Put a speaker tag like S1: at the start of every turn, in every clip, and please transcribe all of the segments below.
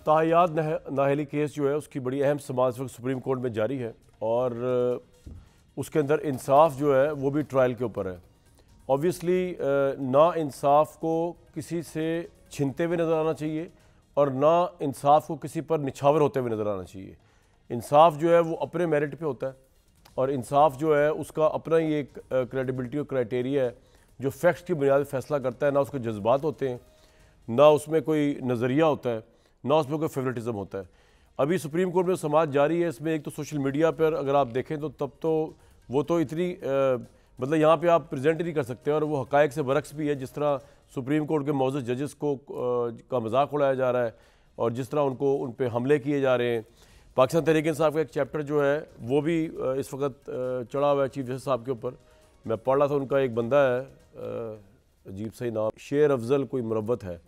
S1: ताहियात नाहली case जो है उसकी बड़ी अहम समाअत वक्त सुप्रीम कोर्ट में जारी है और उसके अंदर इंसाफ जो है वो भी ट्रायल के ऊपर है। ऑब्वियसली ना इंसाफ को किसी से छीनते हुए नज़र आना चाहिए और ना इंसाफ को किसी पर निछावर होते हुए नज़र आना चाहिए। इंसाफ जो है वो अपने मेरिट पे होता है और इंसाफ जो है उसका अपना ही एक क्रेडिबिलिटी और क्राइटेरिया है जो फैक्ट्स की बुनियाद पर फैसला करता है। ना उसके जज्बात होते हैं, ना उसमें कोई नज़रिया होता है, ना उसमें कोई फेवरेटिज़म होता है। अभी सुप्रीम कोर्ट में समाअत जारी है, इसमें एक तो सोशल मीडिया पर अगर आप देखें तो तब तो वो तो इतनी मतलब यहाँ पे आप प्रेजेंट ही नहीं कर सकते और वो हक़ाइक़ से बरक्स भी है। जिस तरह सुप्रीम कोर्ट के मौजूद जजेस को का मजाक उड़ाया जा रहा है और जिस तरह उन पर हमले किए जा रहे हैं। पाकिस्तान तहरीक इंसाफ का एक चैप्टर जो है वो भी इस वक्त चढ़ा हुआ है चीफ जस्टिस साहब के ऊपर। मैं पढ़ रहा था, उनका एक बंदा है अजीब सा ही नाम, शेर अफजल कोई मुरव्वत है,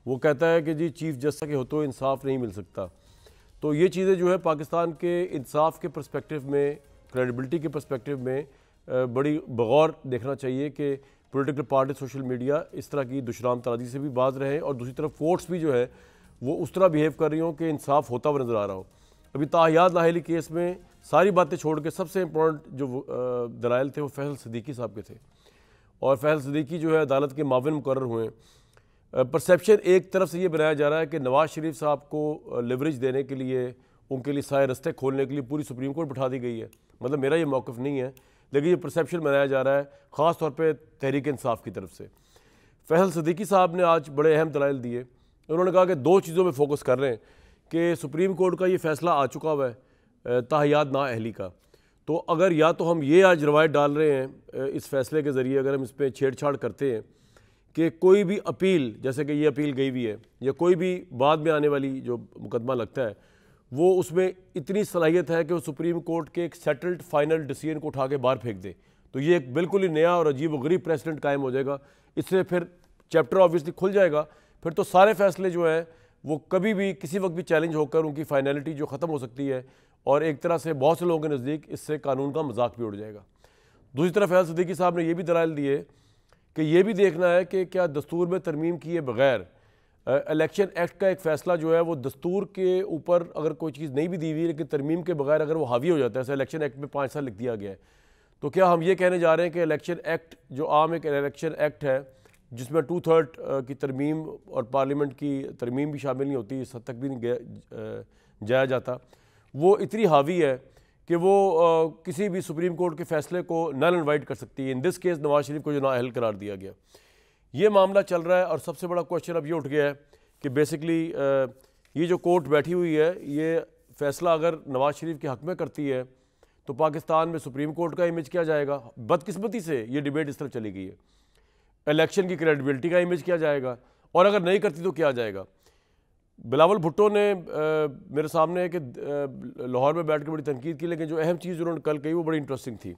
S1: वो कहता है कि जी चीफ जस्टिस के होते इंसाफ नहीं मिल सकता। तो ये चीज़ें जो है पाकिस्तान के इंसाफ के पर्सपेक्टिव में, क्रेडिबिलिटी के पर्सपेक्टिव में बड़ी बगौर देखना चाहिए कि पॉलिटिकल पार्टी, सोशल मीडिया इस तरह की दुशनाम तराजी से भी बाज रहे और दूसरी तरफ कोर्ट्स भी जो है वो उस तरह बिहेव कर रही हों कि इंसाफ होता हुआ नज़र आ रहा हो। अभी ताहियात नाहली केस में सारी बातें छोड़ के सबसे इम्पोर्टेंट जो दलाइल थे वो फैसल सिद्दीकी साहब के थे और फैसल सिद्दीकी जो है अदालत के माविन मुकर्रर हुए। परसेप्शन एक तरफ से ये बनाया जा रहा है कि नवाज़ शरीफ साहब को लिवरेज देने के लिए, उनके लिए सारे रास्ते खोलने के लिए पूरी सुप्रीम कोर्ट बिठा दी गई है। मतलब मेरा ये मौक़िफ़ नहीं है, लेकिन ये परसेप्शन बनाया जा रहा है ख़ास तौर पे तहरीक इंसाफ की तरफ से। फैसल सिद्दीकी साहब ने आज बड़े अहम दलाइल दिए। उन्होंने कहा कि दो चीज़ों में फोकस कर रहे हैं कि सुप्रीम कोर्ट का ये फ़ैसला आ चुका हुआ है ताहियात नाअहली का, तो अगर या तो हम ये आज रवायत डाल रहे हैं इस फैसले के ज़रिए, अगर हम इस पर छेड़छाड़ करते हैं कि कोई भी अपील, जैसे कि ये अपील गई हुई है या कोई भी बाद में आने वाली जो मुकदमा लगता है, वो उसमें इतनी सलाहियत है कि वो सुप्रीम कोर्ट के एक सेटल्ड फाइनल डिसीजन को उठा के बाहर फेंक दे, तो ये एक बिल्कुल ही नया और अजीब व गरीब प्रेसिडेंट कायम हो जाएगा। इससे फिर चैप्टर ऑब्वियसली खुल जाएगा, फिर तो सारे फैसले जो है वो कभी भी किसी वक्त भी चैलेंज होकर उनकी फाइनलिटी जो ख़त्म हो सकती है और एक तरह से बहुत से लोगों के नज़दीक इससे कानून का मजाक भी उड़ जाएगा। दूसरी तरफ फैसल सिद्दीकी साहब ने यह भी दलाइल दिए कि ये भी देखना है कि क्या दस्तूर में तरमीम किए बगैर इलेक्शन एक्ट का एक फ़ैसला जो है वो दस्तूर के ऊपर अगर कोई चीज़ नहीं भी दी हुई लेकिन तरमीम के बगैर अगर वो हावी हो जाता है, जैसे इलेक्शन एक्ट में 5 साल लिख दिया गया है, तो क्या हम ये कहने जा रहे हैं कि इलेक्शन एक्ट जो आम एक इलेक्शन एक्ट है जिसमें 2/3 की तरमीम और पार्लियामेंट की तरमीम भी शामिल नहीं होती, इस हद तक भी नहीं जाया जाता, वो इतनी हावी है कि वो किसी भी सुप्रीम कोर्ट के फैसले को नल इनवाइट कर सकती है। In this case Nawaz Sharif को जो नाअहल करार दिया गया, ये मामला चल रहा है। और सबसे बड़ा क्वेश्चन अब ये उठ गया है कि बेसिकली ये जो कोर्ट बैठी हुई है, ये फैसला अगर नवाज शरीफ के हक़ में करती है तो पाकिस्तान में सुप्रीम कोर्ट का इमेज क्या जाएगा। बदकिस्मती से ये डिबेट इस तरफ चली गई है। इलेक्शन की क्रेडिबिलिटी का इमेज क्या जाएगा और अगर नहीं करती तो क्या जाएगा। बिलावल भुट्टो ने मेरे सामने है कि लाहौर में बैठ के बड़ी तनकीद की, लेकिन जो अहम चीज़ उन्होंने कल कही वो बड़ी इंटरेस्टिंग थी।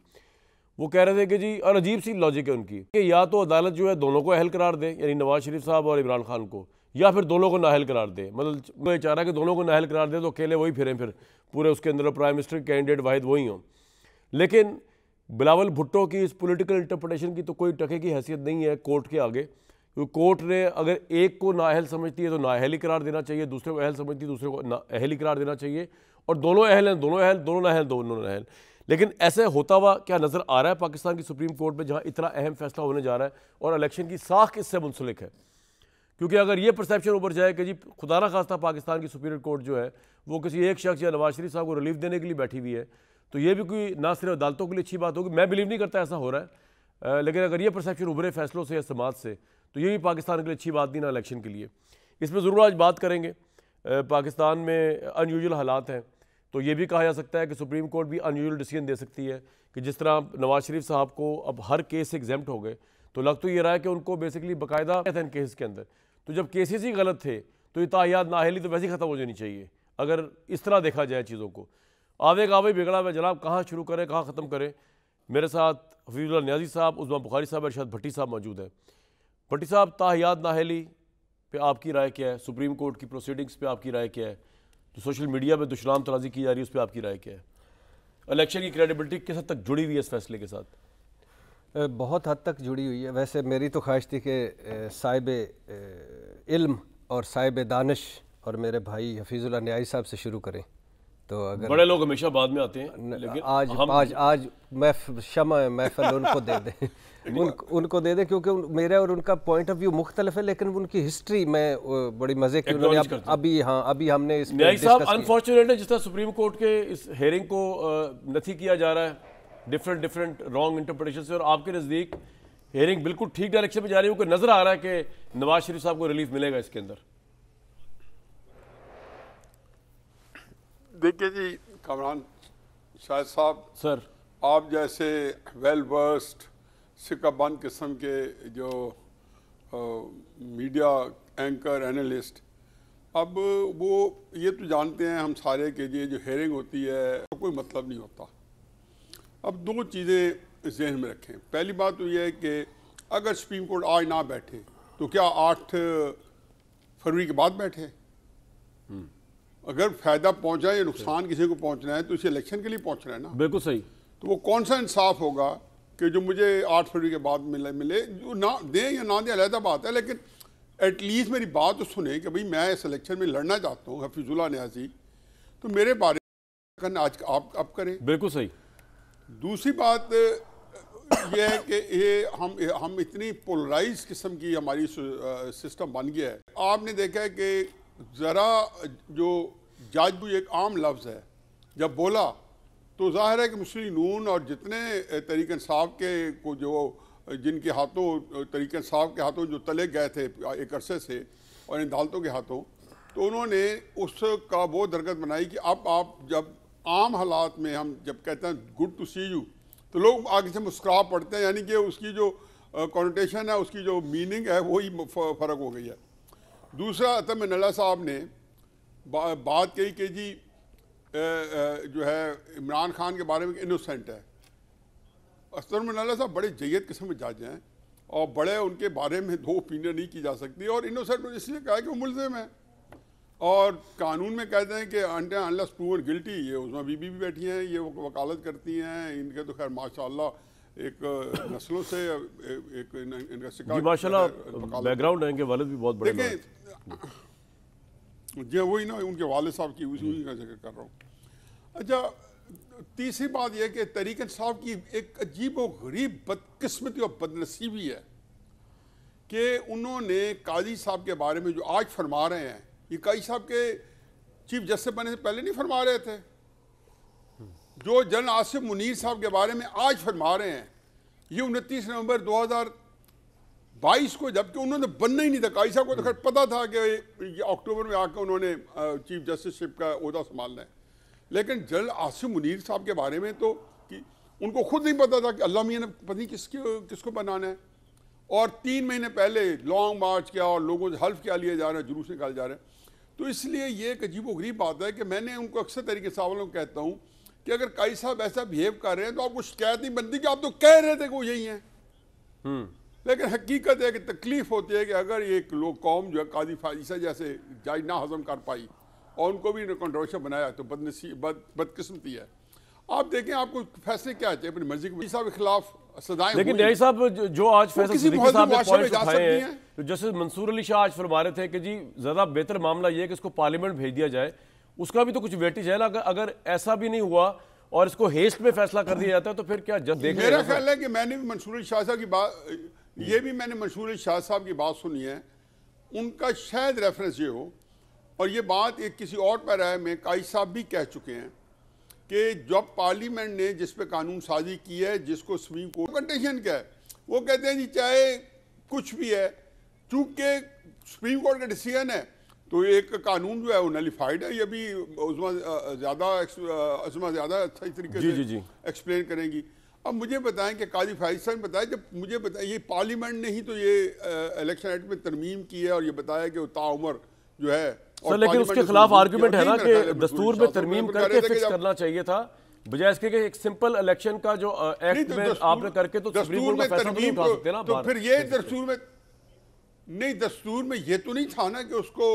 S1: वो कह रहे थे कि जी, और अजीब सी लॉजिक है उनकी कि या तो अदालत जो है दोनों को अहल करार दे, यानी नवाज शरीफ साहब और इमरान खान को, या फिर दोनों को नाअहल करार दे। मतलब मैं चाह रहा कि दोनों को नाअहल करार दे तो अकेले वही फिरें, फिर पूरे उसके अंदर प्राइम मिनिस्टर कैंडिडेट वाहिद वही हों। लेकिन बिलावल भुट्टो की इस पॉलिटिकल इंटरप्रिटेशन की तो कोई टके की हैसियत नहीं है कोर्ट के आगे, क्योंकि कोर्ट ने अगर एक को नाअहल समझती है तो नाअहल ही करार देना चाहिए, दूसरे को अहल समझती है दूसरे को नाअहल ही करार देना चाहिए, और दोनों अहल हैं दोनों अहल, दोनों नाअहल दोनों नाअहल। लेकिन ऐसे होता हुआ क्या नज़र आ रहा है पाकिस्तान की सुप्रीम कोर्ट में, जहाँ इतना अहम फैसला होने जा रहा है और इलेक्शन की साख इससे मुंसलिक है। क्योंकि अगर ये परसेप्शन ऊपर जाए कि जी खुदा ना खास्ता पाकिस्तान की सुप्रीम कोर्ट जो है वो किसी एक शख्स या नवाज शरीफ साहब को रिलीफ देने के लिए बैठी हुई है, तो ये भी कोई ना सिर्फ अदालतों के लिए अच्छी बात होगी। मैं बिलीव नहीं करता ऐसा हो रहा है, लेकिन अगर ये परसेप्शन उभरे फैसलों से या समाज से, तो ये भी पाकिस्तान के लिए अच्छी बात नहीं ना इलेक्शन के लिए। इसमें ज़रूर आज बात करेंगे। पाकिस्तान में अनयूजुअल हालात हैं, तो ये भी कहा जा सकता है कि सुप्रीम कोर्ट भी अनयूजुअल डिसीजन दे सकती है कि जिस तरह नवाज शरीफ साहब को अब हर केस से एग्जेम्प्ट हो गए, तो लग तो ये रहा है कि उनको बेसिकली बाकायदा था इन केस के अंदर, तो जब केसेस ही गलत थे तो ये ताहियात नाअहली तो वैसे ही ख़त्म हो जानी चाहिए अगर इस तरह देखा जाए चीज़ों को। आवे का आवे बिगड़ा हुआ, जनाब कहाँ शुरू करें कहाँ ख़त्म करें। मेरे साथ हफीजुल्लाह नियाज़ी साहब, उस्मा बुखारी साहब, अरशद भट्टी साहब मौजूद हैं। भट्टी साहब, ताहियात नाअहली पे आपकी राय क्या है? सुप्रीम कोर्ट की प्रोसीडिंग्स पे आपकी राय क्या है? तो सोशल मीडिया पे दुशनाम तराजी की जा रही है, उस पर आपकी राय क्या है? इलेक्शन की क्रेडिबिलिटी किस हद तक जुड़ी हुई है इस फैसले के साथ?
S2: बहुत हद तक जुड़ी हुई है। वैसे मेरी तो ख्वाहिश थी कि साहिब इल्म और साहिब दानिश और मेरे भाई हफीजुल्लाह न्याई साहब से शुरू करें तो अगर
S1: बड़े लोग हमेशा बाद में आते हैं, लेकिन
S2: आज महफिल उनको दे दें उनको दे दें, क्योंकि मेरा और उनका पॉइंट ऑफ व्यू मुख्तलिफ है, लेकिन उनकी हिस्ट्री में बड़ी मज़े की उन्होंने अभी हमने इस
S1: न्याई साहब अनफॉर्चुनेट है जिस तरह सुप्रीम कोर्ट के इस हेयरिंग को नथी किया जा रहा है डिफरेंट रॉन्ग इंटरप्रिटेशन से, और आपके नज़दीक हेयरिंग बिल्कुल ठीक डायरेक्शन में जा रही है, क्योंकि नजर आ रहा है कि नवाज शरीफ साहब को रिलीफ मिलेगा इसके अंदर।
S3: देखिए जी कामरान शाहिद साहब,
S1: सर
S3: आप जैसे वेल वर्स्ड सिक्काबंद किस्म के जो मीडिया एंकर एनालिस्ट, अब वो ये तो जानते हैं हम सारे के ये जो हेयरिंग होती है तो कोई मतलब नहीं होता। अब दो चीज़ें जहन में रखें। पहली बात तो ये है कि अगर सुप्रीम कोर्ट आज ना बैठे तो क्या 8 फरवरी के बाद बैठे? अगर फायदा पहुंचा या नुकसान किसी को पहुंचना है तो इसे इलेक्शन के लिए पहुंचना है ना।
S1: बिल्कुल सही।
S3: तो वो कौन सा इंसाफ होगा कि जो मुझे 8 फरवरी के बाद मिले जो ना दें या ना दें अलग बात है, लेकिन एटलीस्ट मेरी बात तो सुने कि भाई मैं इस इलेक्शन में लड़ना चाहता हूँ हफीजुल्लाह न्याजी, तो मेरे बारे में आज आप करें।
S1: बिल्कुल सही। दूसरी
S3: बात यह है कि ये हम इतनी पोलराइज किस्म की हमारी सिस्टम बन गया है। आपने देखा है कि ज़रा जो जज भी एक आम लफ्ज़ है, जब बोला तो जाहिर है कि मुस्लिम नून और जितने तरीक़ इंसाफ के को जो जिनके हाथों तरीक़ इंसाफ के हाथों जो तले गए थे एक अरसे से और इन अदालतों के हाथों, तो उन्होंने उसका वो दरगत बनाई कि अब आप जब आम हालात में हम जब कहते हैं गुड टू सी यू तो लोग आगे से मुस्कुरा पड़ते हैं, यानी कि उसकी जो कॉनोटेशन है, उसकी जो मीनिंग है वही फ़र्क हो गई है। दूसरा अतम नल्ला साहब ने बात कही कि जी जो है इमरान खान के बारे में इनोसेंट है। अतम नल्ला साहब बड़े जय्यद किस्म के जज हैं और बड़े उनके बारे में दो ओपिनियन नहीं की जा सकती, और इनोसेंट इसलिए कहा कि वो मुल्ज़िम है और कानून में कहते हैं कि अनलेस प्रूवन गिल्टी। ये उसमें बीबी भी बैठी हैं, ये वकालत करती हैं, इनके तो खैर माशाल्लाह एक नस्लों से एक इनका शिकार
S1: माशाल्लाह बैकग्राउंड है, इनके वालिद भी बहुत बड़े हैं।
S3: जी वही ना, उनके वालिद साहब की उसी का जिक्र कर रहा हूँ। अच्छा, तीसरी बात यह कि तहरीक इंसाफ की एक अजीब व गरीब बदकिस्मती और बदनसीबी है कि उन्होंने काजी साहब के बारे में जो आज फरमा रहे हैं, ये काजी साहब के चीफ जस्टिस बनने से पहले नहीं फरमा रहे थे। जो जनरल आसिफ मुनीर साहब के बारे में आज फरमा रहे हैं, ये 29 नवंबर 2022 को, जबकि उन्होंने बनना ही नहीं था। काजी साहब को तो खैर पता था कि ये अक्टूबर में आकर उन्होंने चीफ जस्टिसशिप का ओहदा संभालना है, लेकिन जनरल आसिफ मुनीर साहब के बारे में तो कि उनको खुद नहीं पता था कि अल्लाह मियां ने पता नहीं किसको बनाना है, और 3 महीने पहले लॉन्ग मार्च किया और लोगों से हल्फ क्या लिए जा रहे हैं, जुलूस निकाले जा रहे हैं। तो इसलिए ये एक अजीब व गरीब बात है कि मैंने उनको अक्सर तरीके से वालों को कहता हूँ कि अगर काजी साहब ऐसा बिहेव कर रहे हैं तो आपको शिकायत नहीं बनती कि आप तो कह रहे थे कि वो यही हैं। लेकिन हकीकत है कि तकलीफ होती है कि अगर ये लोग कौम जो है काजी फाइसा जैसे जज ना हजम कर पाई और उनको भी कंट्रोवर्शियल बनाया तो बदकिस्मती है। आप देखें आपको फैसले क्या चाहिए अपनी मर्जी के साहब के खिलाफ सजाएं।
S1: लेकिन न्याई साहब जो आज फैसला सिद्दीकी साहब ने पॉइंट्स उठाए हैं, तो जस्टिस मंसूर अली शाह आज फरमा रहे थे कि जी ज़्यादा बेहतर मामला ये है कि इसको पार्लियामेंट भेज दिया जाए, उसका भी तो कुछ वेटेज है ना। अगर ऐसा भी नहीं हुआ और इसको हेस्ट में फैसला कर दिया जाता है तो फिर क्या देखने।
S3: मेरा ख्याल है कि मैंने भी मंसूर अली शाह साहब की बात, ये भी मैंने मंसूर अली शाह साहब की बात सुनी है, उनका शायद रेफरेंस ये हो, और ये बात एक किसी और पैराए में काजी साहब भी कह चुके हैं कि जब पार्लियामेंट ने जिस पे कानून साजी की है, जिसको सुप्रीम कोर्ट कंडीशन क्या है, वो कहते हैं जी चाहे कुछ भी है, चूंकि सुप्रीम कोर्ट का डिसीजन है तो एक कानून जो है वो नलिफाइड है। ये भी उसमें ज़्यादा अच्छी तरीके से एक्सप्लेन करेंगी। अब मुझे बताएं कि काजी फाइसा ने बताया, जब मुझे बताया ये पार्लियामेंट ने ही तो ये इलेक्शन एक्ट में तरमीम की है और ये बताया कि ताउमर जो है
S1: सर, लेकिन उसके खिलाफ आर्गुमेंट है ना कि दस्तूर में तरमीम करके फिक्स करना चाहिए था, बजाय इसके कि एक सिंपल इलेक्शन का जो एक्ट में आपने करके तो सुप्रीम कोर्ट का फैसला नहीं उठा सकते ना।
S3: तो फिर ये दस्तूर में नहीं, दस्तूर में ये तो नहीं था ना कि उसको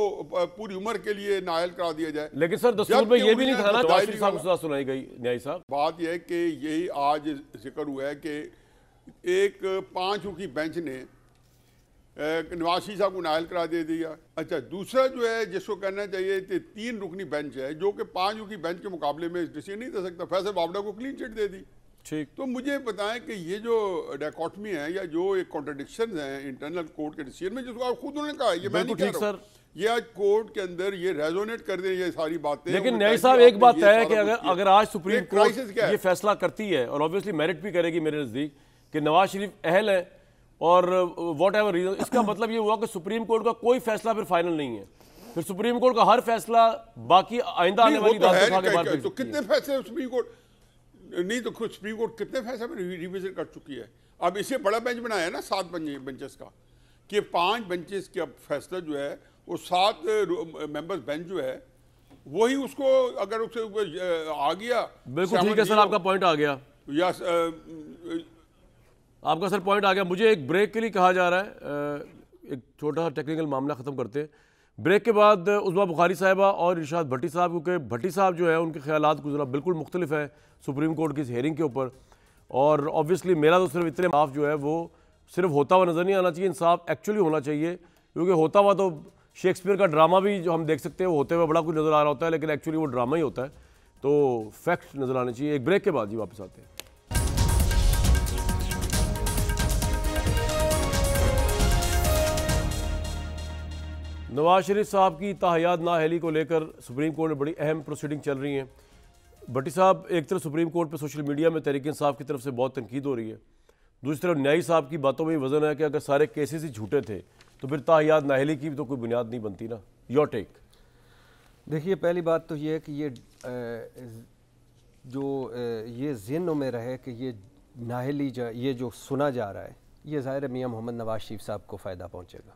S3: पूरी उम्र के लिए नायल करा दिया जाए।
S1: लेकिन सर दस्तूर में ये भी नहीं था ना, नवाज शरीफ साहब को सुनाई गई। न्याई साहब,
S3: बात यह है कि यही आज जिक्र हुआ है कि एक 5 की बेंच ने नवाज शरीफ साहब को नायल करा दे दिया। अच्छा, दूसरा जो है जिसको कहना चाहिए कि 3 रुकनी बेंच है जो कि 5 रुकनी बेंच के मुकाबले में डिसीजन नहीं दे सकता, फैसल बावड़ा को क्लीन चिट दे दी।
S1: ठीक,
S3: तो मुझे बताएं कि ये जो डायकॉटमी है या जो एक कॉन्ट्रडिक्शन है इंटरनल कोर्ट के डिसीजन में, जिसको आप खुद उन्होंने कहा, ये मैं नहीं कह रहा हूं, ये आज कोर्ट के अंदर ये रेजोनेट कर दे ये सारी बातें।
S1: लेकिन न्याय साहब एक बात है कि अगर आज सुप्रीम कोर्ट ये फैसला करती है और ऑब्वियसली मेरिट भी करेगी मेरे नजदीक कि नवाज शरीफ अहल है और वॉट एवर रीजन, इसका मतलब ये हुआ कि सुप्रीम कोर्ट का कोई फैसला फिर फाइनल नहीं है, फिर सुप्रीम कोर्ट का हर फैसला बाकी आइंदा आने वाली
S3: तो कितने फैसले सुप्रीम कोर्ट नहीं, तो खुद सुप्रीम कोर्ट कितने फैसले में रिविजन कर चुकी है। अब इसे बड़ा बेंच बनाया ना 7 बेंचेस का, कि 5 बेंचेस के अब फैसला जो है वो 7 मेंबर्स बेंच जो है वही उसको अगर उससे आ गया।
S1: बिल्कुल ठीक है सर, आपका पॉइंट आ गया।
S3: यस,
S1: आपका सर पॉइंट आ गया। मुझे एक ब्रेक के लिए कहा जा रहा है, एक छोटा सा टेक्निकल मामला ख़त्म करते हैं। ब्रेक के बाद उस्मा बुखारी साहिबा और इरशाद भट्टी साहब, क्योंकि भट्टी साहब जो है उनके ख्यालात गुजरा बिल्कुल मुख्तलिफ है सुप्रीम कोर्ट की इस हेयरिंग के ऊपर, और ऑब्वियसली मेरा तो सिर्फ इतने इंसाफ जो है वो सिर्फ होता हुआ नज़र नहीं आना चाहिए, इंसाफ एक्चुअली होना चाहिए, क्योंकि होता हुआ तो शेक्सपियर का ड्रामा भी जो हम देख सकते हैं वो होते हुए बड़ा कुछ नज़र आ रहा होता है, लेकिन एक्चुअली वो ड्रामा ही होता है, तो फैक्ट नज़र आने चाहिए। एक ब्रेक के बाद जी वापस आते हैं। नवाज शरीफ साहब की ताहयात नाअहली को लेकर सुप्रीम कोर्ट में बड़ी अहम प्रोसीडिंग चल रही हैं। भट्टी साहब, एक तरफ सुप्रीम कोर्ट पे सोशल मीडिया में तहरीक इंसाफ की तरफ से बहुत तनकीद हो रही है, दूसरी तरफ न्यायी साहब की बातों में वजन है कि अगर सारे केसेस ही झूठे थे तो फिर ताहयात नाअहली की भी तो कोई बुनियाद नहीं बनती ना। Your take.
S2: देखिए, पहली बात तो ये है कि ये ये ज़हनों में रहे कि ये नाअहली ये जो सुना जा रहा है ये ज़ाहिर मियाँ मोहम्मद नवाज शरीफ साहब को फ़ायदा पहुँचेगा,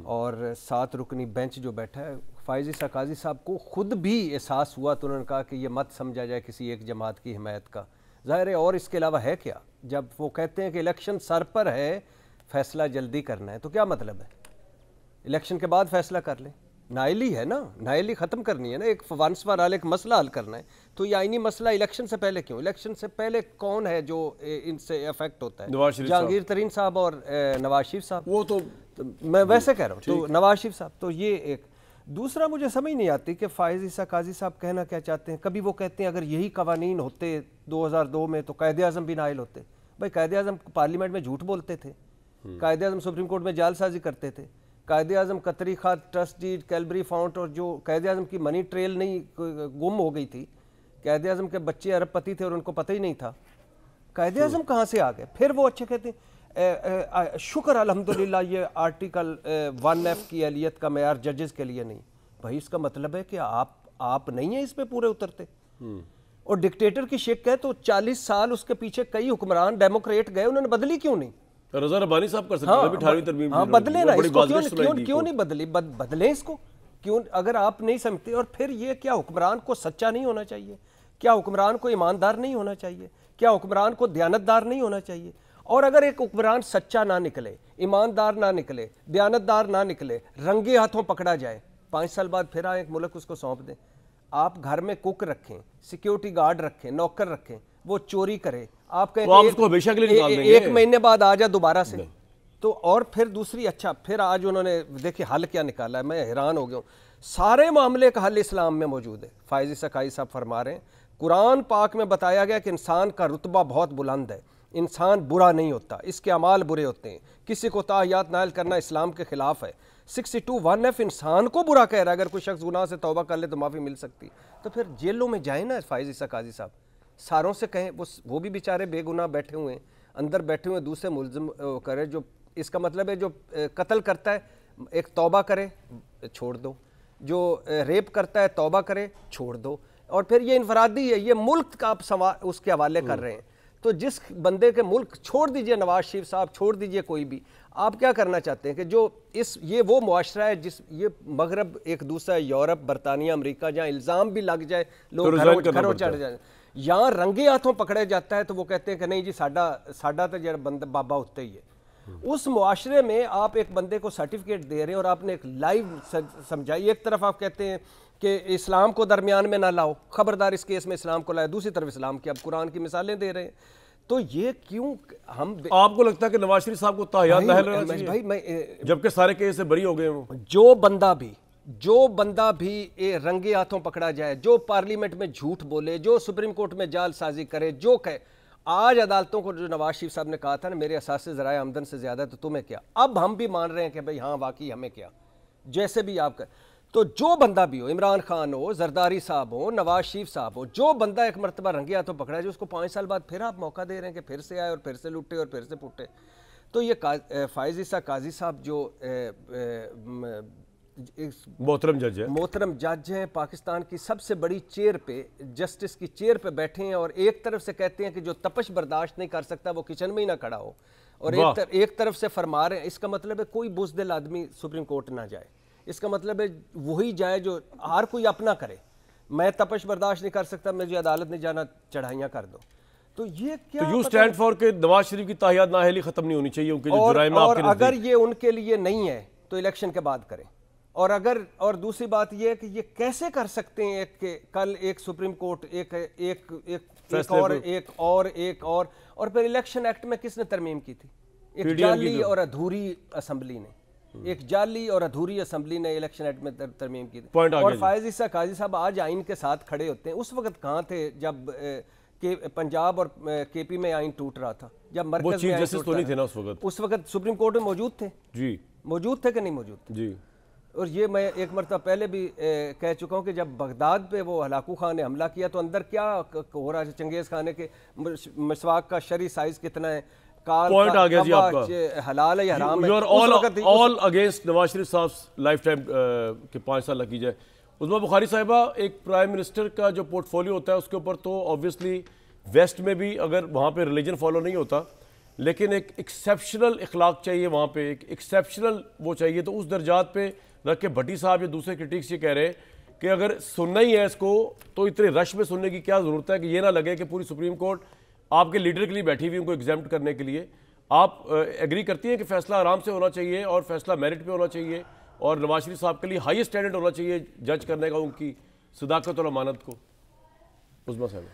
S2: और 7 रुकनी बेंच जो बैठा है, फ़ाइज़ ईसा काज़ी साहब को ख़ुद भी एहसास हुआ तो उन्होंने कहा कि ये मत समझा जाए किसी एक जमात की हिमायत का, ज़ाहिर है। और इसके अलावा है क्या, जब वो कहते हैं कि इलेक्शन सर पर है, फैसला जल्दी करना है, तो क्या मतलब है इलेक्शन के बाद फैसला कर लें? नाअहली है ना, नाअहली ख़त्म करनी है ना, एक वंस फॉर ऑल एक मसला हल करना है, तो ये आईनी मसला इलेक्शन से पहले क्यों? इलेक्शन से पहले कौन है जो इनसे अफेक्ट होता है? जहांगीर तरीन साहब और नवाज शरीफ साहब।
S1: वो तो
S2: मैं वैसे कह रहा हूँ, तो नवाज शरीफ साहब, तो ये एक। दूसरा, मुझे समझ नहीं आती कि फ़ाइज़ ईसा काज़ी साहब कहना क्या चाहते हैं। कभी वो कहते हैं अगर यही कवानीन होते 2002 में तो कायदे आज़म भी नाअहल होते। भाई, कायदे आज़म पार्लियामेंट में झूठ बोलते थे, कायदे आज़म सुप्रीम कोर्ट में जालसाजी करते थे, कायदे आज़म कतरी खाद, ट्रस्ट डीड, कैलबरी फाउंट, और जो कायदे आज़म की मनी ट्रेल नहीं गुम हो गई थी, कायदे आज़म के बच्चे अरबपति थे और उनको पता ही नहीं था, कायदे आज़म कहाँ से आ गए? फिर वो अच्छे कहते हैं शुक्र अल्हम्दुलिल्लाह ये आर्टिकल 1F की अहलियत का मेयार जजेस के लिए नहीं। भाई, इसका मतलब है कि आप नहीं है इस पे पूरे उतरते। और डिक्टेटर की शिक है तो 40 साल उसके पीछे कई हुक्मरान डेमोक्रेट गए, उन्होंने बदली क्यों नहीं?
S1: रज़ा रब्बानी साहब कर सकते हैं 18वीं तरमीम।
S2: हाँ, बदले ना इसको, क्यों नहीं बदली? बदले इसको क्यों, अगर आप नहीं समझते। और फिर ये क्या हुक्मरान को सच्चा नहीं होना चाहिए? क्या हुक्मरान को ईमानदार नहीं होना चाहिए? क्या हुक्मरान को दयानतदार नहीं होना चाहिए? और अगर एक हुक्मरान सच्चा ना निकले, ईमानदार ना निकले, दयानतदार ना निकले, रंगे हाथों पकड़ा जाए, 5 साल बाद फिर आए मुल्क उसको सौंप दें। आप घर में कुक रखें, सिक्योरिटी गार्ड रखें, नौकर रखें, वो चोरी करे, आप कहें
S1: उसको हमेशा के लिए निकाल देंगे,
S2: 1 महीने बाद आ जा दोबारा से। तो और फिर दूसरी, अच्छा फिर आज उन्होंने देखिए हल क्या निकाला है, मैं हैरान हो गया हूँ। सारे मामले का हल इस्लाम में मौजूद है। फ़ाइज़ ईसा काज़ी साहब फरमा रहे हैं, कुरान पाक में बताया गया कि इंसान का रुतबा बहुत बुलंद है, इंसान बुरा नहीं होता, इसके अमाल बुरे होते हैं, किसी को ताहयात नायल करना इस्लाम के खिलाफ है। 62(1)F इंसान को बुरा कह रहा है, अगर कोई शख्स गुनाह से तौबा कर ले तो माफ़ी मिल सकती। तो फिर जेलों में जाए ना फ़ाइज़ ईसा काज़ी साहब, सारों से कहें, वो भी बेचारे बेगुनाह बैठे हुए हैं, अंदर बैठे हुए दूसरे मुल्ज़िम करे, जो इसका मतलब है जो कत्ल करता है एक तौबा करे, छोड़ दो, जो रेप करता है तौबा करे, छोड़ दो। और फिर ये इनफरादी है, ये मुल्क का आप उसके हवाले कर रहे हैं। तो जिस बंदे के मुल्क, छोड़ दीजिए नवाज शरीफ साहब, छोड़ दीजिए कोई भी, आप क्या करना चाहते हैं कि जो ये वो मुआशरा है जिस ये मगरब एक दूसरा यूरोप, बरतानिया, अमेरिका, जहाँ इल्ज़ाम भी लग जाए, लोग घरों चढ़ जाए, यहाँ रंगे हाथों पकड़े जाता है तो वो कहते हैं कि नहीं जी साडा तो जरा बंदा बाबा उत्ते ही है। उस मुआशरे में आप एक बंदे को सर्टिफिकेट दे रहे हैं और आपने एक लाइव समझाई। एक तरफ आप कहते हैं कि इस्लाम को दरमियान में ना लाओ, खबरदार इस केस में इस्लाम को लाए, दूसरी तरफ इस्लाम की आप कुरान की मिसालें दे रहे हैं। तो ये क्यों हम
S1: आपको लगता है कि नवाज शरीफ साहब को ताहियात नाअहल रहना चाहिए
S2: भाई मैं
S1: जबकि सारे केस से बरी हो गए वो?
S2: जो बंदा भी रंगे हाथों पकड़ा जाए, जो पार्लियामेंट में झूठ बोले, जो सुप्रीम कोर्ट में जालसाजी करे, जो कहे, आज अदालतों को जो नवाज शरीफ साहब ने कहा था ना मेरे असास ज़राए आमदन से ज़्यादा तो तुम्हें क्या, अब हम भी मान रहे हैं कि भाई हाँ वाकई हमें क्या, जैसे भी आप कर। तो जो बंदा भी हो, इमरान खान हो, जरदारी साहब हो, नवाज शरीफ साहब हो, जो बंदा एक मरतबा रंगे हाथों पकड़ा है, जो उसको 5 साल बाद फिर आप मौका दे रहे हैं कि फिर से आए और फिर से लुटे और फिर से पुटे। तो ये फ़ाइज़ ईसा काजी साहब जो मोहतरम जज हैं, पाकिस्तान की सबसे बड़ी चेयर पे, जस्टिस की चेयर पे बैठे हैं, और एक तरफ से कहते हैं कि जो तपश बर्दाश्त नहीं कर सकता वो किचन में ही ना खड़ा हो, और एक तरफ से फरमा रहे हैं। इसका मतलब है कोई बुज़दिल आदमी सुप्रीम कोर्ट ना जाए, इसका मतलब है वही जाए जो हर कोई अपना करे। मैं तपश बर्दाश्त नहीं कर सकता, मुझे अदालत नहीं जाना, चढ़ाइयाँ कर दो। तो ये क्या,
S1: तो यू स्टैंड फॉर के नवाज शरीफ की ताहियात नाअहली खत्म नहीं होनी चाहिए उनके जो जुराइम
S2: और अगर ये उनके लिए नहीं है तो इलेक्शन के बाद करें। और दूसरी बात यह है कि ये कैसे कर सकते हैं कि कल एक सुप्रीम कोर्ट एक और फिर इलेक्शन एक्ट में किसने तरमीम की थी? एक जाली और अधूरी असेंबली ने इलेक्शन एक्ट में तरमीम की थी। और फ़ाइज़ ईसा काजी साहब आज आइन के साथ खड़े होते हैं। उस वक्त कहाँ थे जब कि पंजाब और केपी में आइन टूट रहा था, जब मरकज में जस्टिस तो नहीं थे ना उस वक्त सुप्रीम कोर्ट में मौजूद थे जी, मौजूद थे कि नहीं मौजूद थे जी। और ये मैं एक मरतबा पहले भी कह चुका हूँ कि जब बगदाद पे वो हलाकू खान ने हमला किया तो अंदर क्या हो रहा है, चंगेज़ खान के मसवाक का शरी साइज कितना है,
S1: पॉइंट आ गया जी आपका,
S2: हलाल है या हराम है,
S1: ऑल अगेंस्ट नवाज शरीफ साहब लाइफ टाइम के 5 साल की जाए। उस्मा बुखारी साहिबा, एक प्राइम मिनिस्टर का जो पोर्टफोलियो होता है उसके ऊपर तो ऑब्वियसली वेस्ट में भी अगर वहाँ पे रिलीजन फॉलो नहीं होता, लेकिन एक एक्सेप्शनल इखलाक चाहिए वहाँ पे, एक एक्सेप्शनल वो चाहिए। तो उस दर्जात पे रख के भट्टी साहब या दूसरे क्रिटिक्स ये कह रहे हैं कि अगर सुनना ही है इसको तो इतने रश में सुनने की क्या ज़रूरत है कि ये ना लगे कि पूरी सुप्रीम कोर्ट आपके लीडर के लिए बैठी हुई उनको एग्जाम्प्ट करने के लिए। आप एग्री करती हैं कि फैसला आराम से होना चाहिए और फैसला मेरिट पे होना चाहिए और नवाज शरीफ साहब के लिए हाईएस्ट स्टैंडर्ड होना चाहिए जज करने का, उनकी सदाकत और अमानत को? उस्मा साहब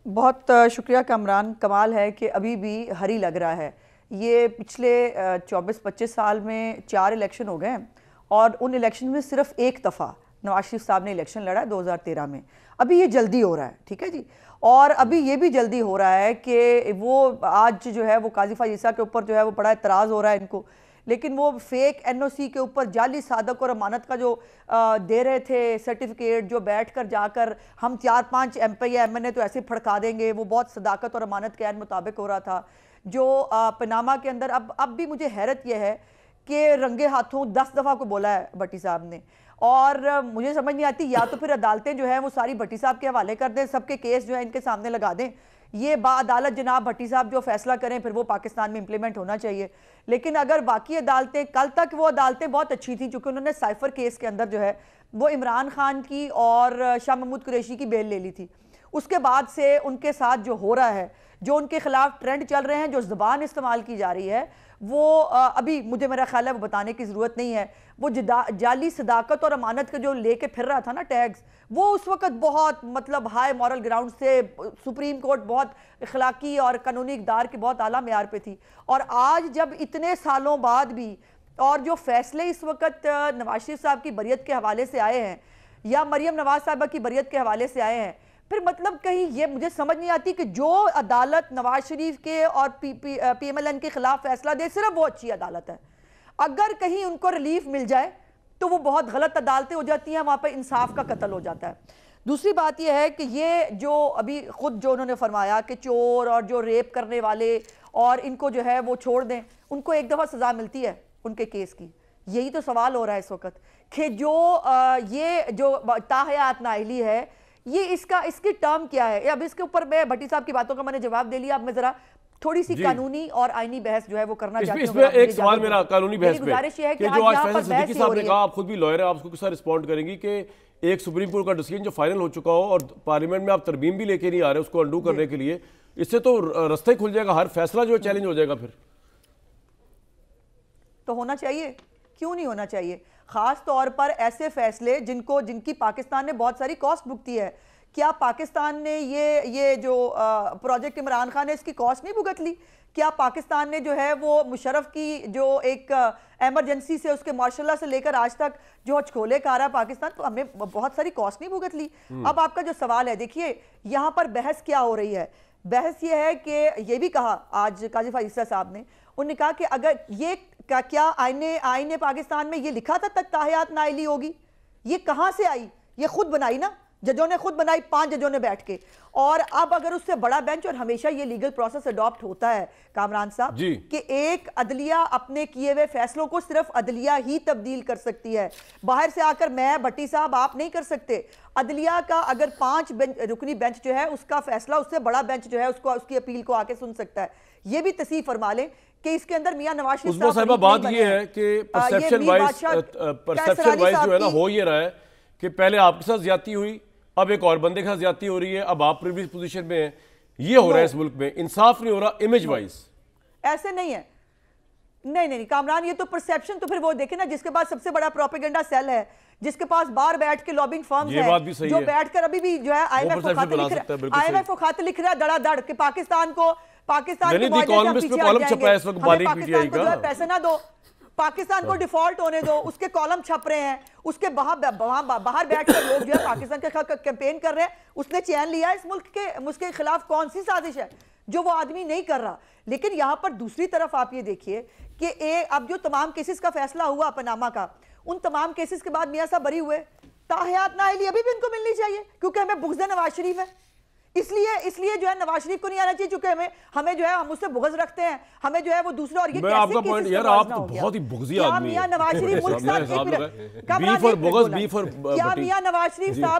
S4: बहुत शुक्रिया कामरान। कमाल है कि अभी भी हरी लग रहा है। ये पिछले 24-25 साल में 4 इलेक्शन हो गए और उन इलेक्शन में सिर्फ एक दफ़ा नवाज शरीफ साहब ने इलेक्शन लड़ा है 2013 में। अभी ये जल्दी हो रहा है, ठीक है जी। और अभी ये भी जल्दी हो रहा है कि वो आज जो है वो काजी फ़ाइज़ ईसा के ऊपर जो है वो बड़ा एतराज़ हो रहा है इनको, लेकिन वो फेक एनओसी के ऊपर जाली सादक और अमानत का जो दे रहे थे सर्टिफिकेट, जो बैठकर जाकर हम 4-5 MP या MNA तो ऐसे फड़का देंगे, वो बहुत सदाकत और अमानत के ऐन मुताबिक हो रहा था। जो पनामा के अंदर अब भी मुझे हैरत यह है कि रंगे हाथों 10 दफ़ा को बोला है भट्टी साहब ने, और मुझे समझ नहीं आती या तो फिर अदालतें जो है वो सारी भट्टी साहब के हवाले कर दें, सबके केस जो है इनके सामने लगा दें, ये बाअदालत जनाब भट्टी साहब जो फैसला करें फिर वो पाकिस्तान में इंप्लीमेंट होना चाहिए। लेकिन अगर बाकी अदालतें, कल तक वो अदालतें बहुत अच्छी थी क्योंकि उन्होंने साइफर केस के अंदर जो है वो इमरान खान की और शाह महमूद कुरैशी की बेल ले ली थी, उसके बाद से उनके साथ जो हो रहा है, जो उनके खिलाफ ट्रेंड चल रहे हैं, जो ज़बान इस्तेमाल की जा रही है, वो अभी मुझे मेरा ख्याल है वो बताने की ज़रूरत नहीं है। वो जाली सदाकत और अमानत का जो लेके फिर रहा था ना टैग्स, वो उस वक्त बहुत मतलब हाई मॉरल ग्राउंड से सुप्रीम कोर्ट बहुत अखलाकी और कानूनी इक़दार की बहुत आला मेयार पे थी। और आज जब इतने सालों बाद भी और जो फैसले इस वक्त नवाज शरीफ साहब की बरियत के हवाले से आए हैं या मरियम नवाज साहबा की बरियत के हवाले से आए हैं, फिर मतलब कहीं ये मुझे समझ नहीं आती कि जो अदालत नवाज शरीफ के और PMLN के खिलाफ फैसला दे सिर्फ वो अच्छी अदालत है। अगर कहीं उनको रिलीफ मिल जाए तो वो बहुत गलत अदालतें हो जाती हैं, वहाँ पर इंसाफ का कत्ल हो जाता है। दूसरी बात यह है कि ये जो अभी खुद जो उन्होंने फरमाया कि चोर और जो रेप करने वाले और इनको जो है वो छोड़ दें, उनको एक दफ़ा सज़ा मिलती है उनके केस की। यही तो सवाल हो रहा है इस वक्त कि जो ये जो ताहयात नाअहली है, ये इसकी टर्म क्या है। अब इसके ऊपर मैं भट्टी साहब की बातों का मैंने जवाब दे लिया, अब मैं जरा थोड़ी सी कानूनी और आईनी बहस जो है वो करना चाहती हूं।
S1: इसमें एक सवाल मेरा कानूनी बहस पे कि जो आज फैसल सिद्दीकी साहब ने कहा, आप खुद भी लॉयर हैं, आप उसको किस तरह रिस्पॉन्ड करेंगी कि एक सुप्रीम कोर्ट का डिसीजन जो फाइनल हो चुका हो और पार्लियामेंट में आप तरमीम भी लेके नहीं आ रहे उसको अंडू करने के लिए, इससे तो रास्ता ही खुल जाएगा, हर फैसला जो चैलेंज हो जाएगा। फिर
S4: तो होना चाहिए, क्यों नहीं होना चाहिए? खास तौर पर ऐसे फैसले जिनकी पाकिस्तान ने बहुत सारी कॉस्ट भुगती है। क्या पाकिस्तान ने ये जो प्रोजेक्ट इमरान खान ने इसकी कॉस्ट नहीं भुगत ली? क्या पाकिस्तान ने जो है वो मुशर्रफ की जो एक एमरजेंसी से उसके मार्शल से लेकर आज तक जो हचकोले खा रहा पाकिस्तान, तो हमने बहुत सारी कॉस्ट नहीं भुगत ली। अब आपका जो सवाल है, देखिए यहाँ पर बहस क्या हो रही है। बहस ये है कि ये भी कहा आज काजी फाइसा साहब ने, उन्होंने कहा कि अगर ये क्या आईने पाकिस्तान में ये लिखा था तक ताहियात नाइली होगी, ये कहां से आई? ये खुद बनाई ना, जजों ने खुद बनाई, 5 जजों ने बैठ के। और अब अगर उससे बड़ा बेंच, और हमेशा ये लीगल प्रोसेस अडॉप्ट होता है कामरान साहब कि एक अदलिया अपने किए हुए फैसलों को सिर्फ अदलिया ही तब्दील कर सकती है, बाहर से आकर मैं भट्टी साहब आप नहीं कर सकते। अदलिया का अगर 5 रुकनी बेंच जो है उसका फैसला उससे बड़ा बेंच जो है उसको उसकी अपील को आके सुन सकता है। ये भी तस्वीर फरमा लें कि इसके अंदर मियां नवाज शरीफ
S1: साहब, बात ये है कि परसेप्शन वाइज जो है ना हो ये रहा है कि पहले आपके साथ ज्यादती हुई, अब एक और बंदे के साथ ज्यादती हो रही है, अब आप प्रिविलेज पोजीशन में हैं, ये हो रहा है इस मुल्क में। इंसाफ नहीं हो रहा इमेज वाइज।
S4: ऐसे नहीं है, नहीं कामरान, ये तो परसेप्शन। तो फिर वो देखे ना जिसके पास सबसे बड़ा प्रोपेगेंडा सेल है, जिसके पास बाहर बैठ के लॉबिंग फर्म्स है, जो बैठकर अभी भी जो है आईएमएफ को खत लिख रहा है धड़ाधड़ कि पाकिस्तान को पैसे ना दो, पाकिस्तान को डिफॉल्ट होने दो, उसके कॉलम छप रहे हैं, उसके बाहर बैठकर लोग जो है पाकिस्तान के खिलाफ कैंपेन कर रहे हैं। उसने चैन लिया इस मुल्क के खिलाफ कौन सी साजिश है जो वो आदमी नहीं कर रहा। लेकिन यहां पर दूसरी तरफ आप ये देखिए कि अब जो तमाम केसेस का फैसला हुआ पनामा का, उन तमाम केसेस के बाद मियां साहब बरी हुए, ताहियात नाइली अभी भी इनको मिलनी चाहिए क्योंकि हमें बुग़्ज़ नवाज शरीफ है। इसलिए जो है नवाज शरीफ को नहीं आना चाहिए क्योंकि हमें जो है हम उससे बुग़्ज़ रखते हैं, हमें जो है वो दूसरा। और ये
S1: मैं आपका पॉइंट यार, आप तो बहुत ही बुग़्ज़ी आदमी हैं।
S4: नवाज शरीफ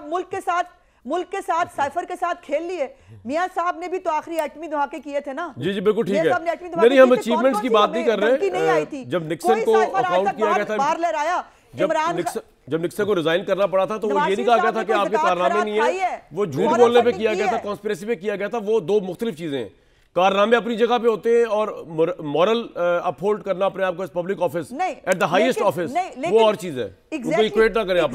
S4: मुल्क के साथ मुल्क के साथ साइफर के साथ खेल लिए। मियां साहब ने भी तो आखिरी एटमी धमाके किए थे ना।
S1: जी बिल्कुल ठीक है, नहीं हम अचीवमेंट्स की बात नहीं कर रहे। जब निक्सन को अकाउंट किया गया था,
S4: बाहर ले आया
S1: जब निक्सन को रिजाइन करना पड़ा था, तो वो ये नहीं कहा गया था कि आपके कारनामे नहीं है, वो झूठ बोलने पे किया गया था, कॉन्स्पिरेसी पे किया गया था। वो दो मुख्तलिफ चीजें हैं। कारनामे अपनी जगह पे होते हैं और मॉरल अपहोल्ड करना अपने आप को public office at the highest office, वो और चीज है। उनको इक्वेट ना करें आप।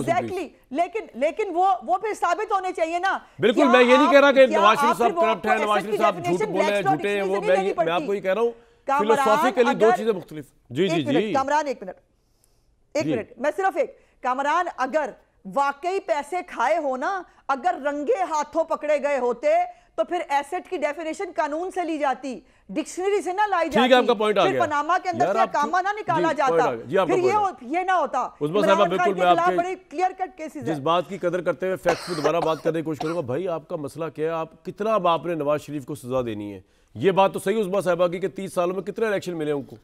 S4: लेकिन वो फिर साबित होने चाहिए ना।
S1: बिल्कुल, मैं ये नहीं कह रहा कि नवाज शरीफ साहब करप्ट है, नवाज शरीफ साहब झूठ बोले हैं, झूठे हैं, वो मैं आपको ये कह रहा हूँ फिलोसॉफिकली दो चीजें मुख्तलिफ। जी
S4: कामरान एक मिनट मैं सिर्फ कामरान, अगर वाकई पैसे खाए हो ना, अगर रंगे हाथों पकड़े गए होते तो फिर एसेट की डेफिनेशन कानून से ली जाती, डिक्शनरी से ना लाई जाती।
S1: ठीक है, आपका पॉइंट आ गया।
S4: पनामा के अंदर से कामा ना निकाला जाता, फिर ये ना होता।
S1: उस्मान साहब, बिल्कुल मैं आपके
S4: बड़े क्लियर कट केसेस
S1: जिस बात की कदर करते हुए फैक्ट्स पे दोबारा बात करने की कोशिश करूंगा। भाई आपका मसला क्या है? आप कितना अब आपने नवाज शरीफ को सजा देनी है? ये बात तो सही उस्मान साहबा की कि 30 सालों में कितने इलेक्शन मिले उनको।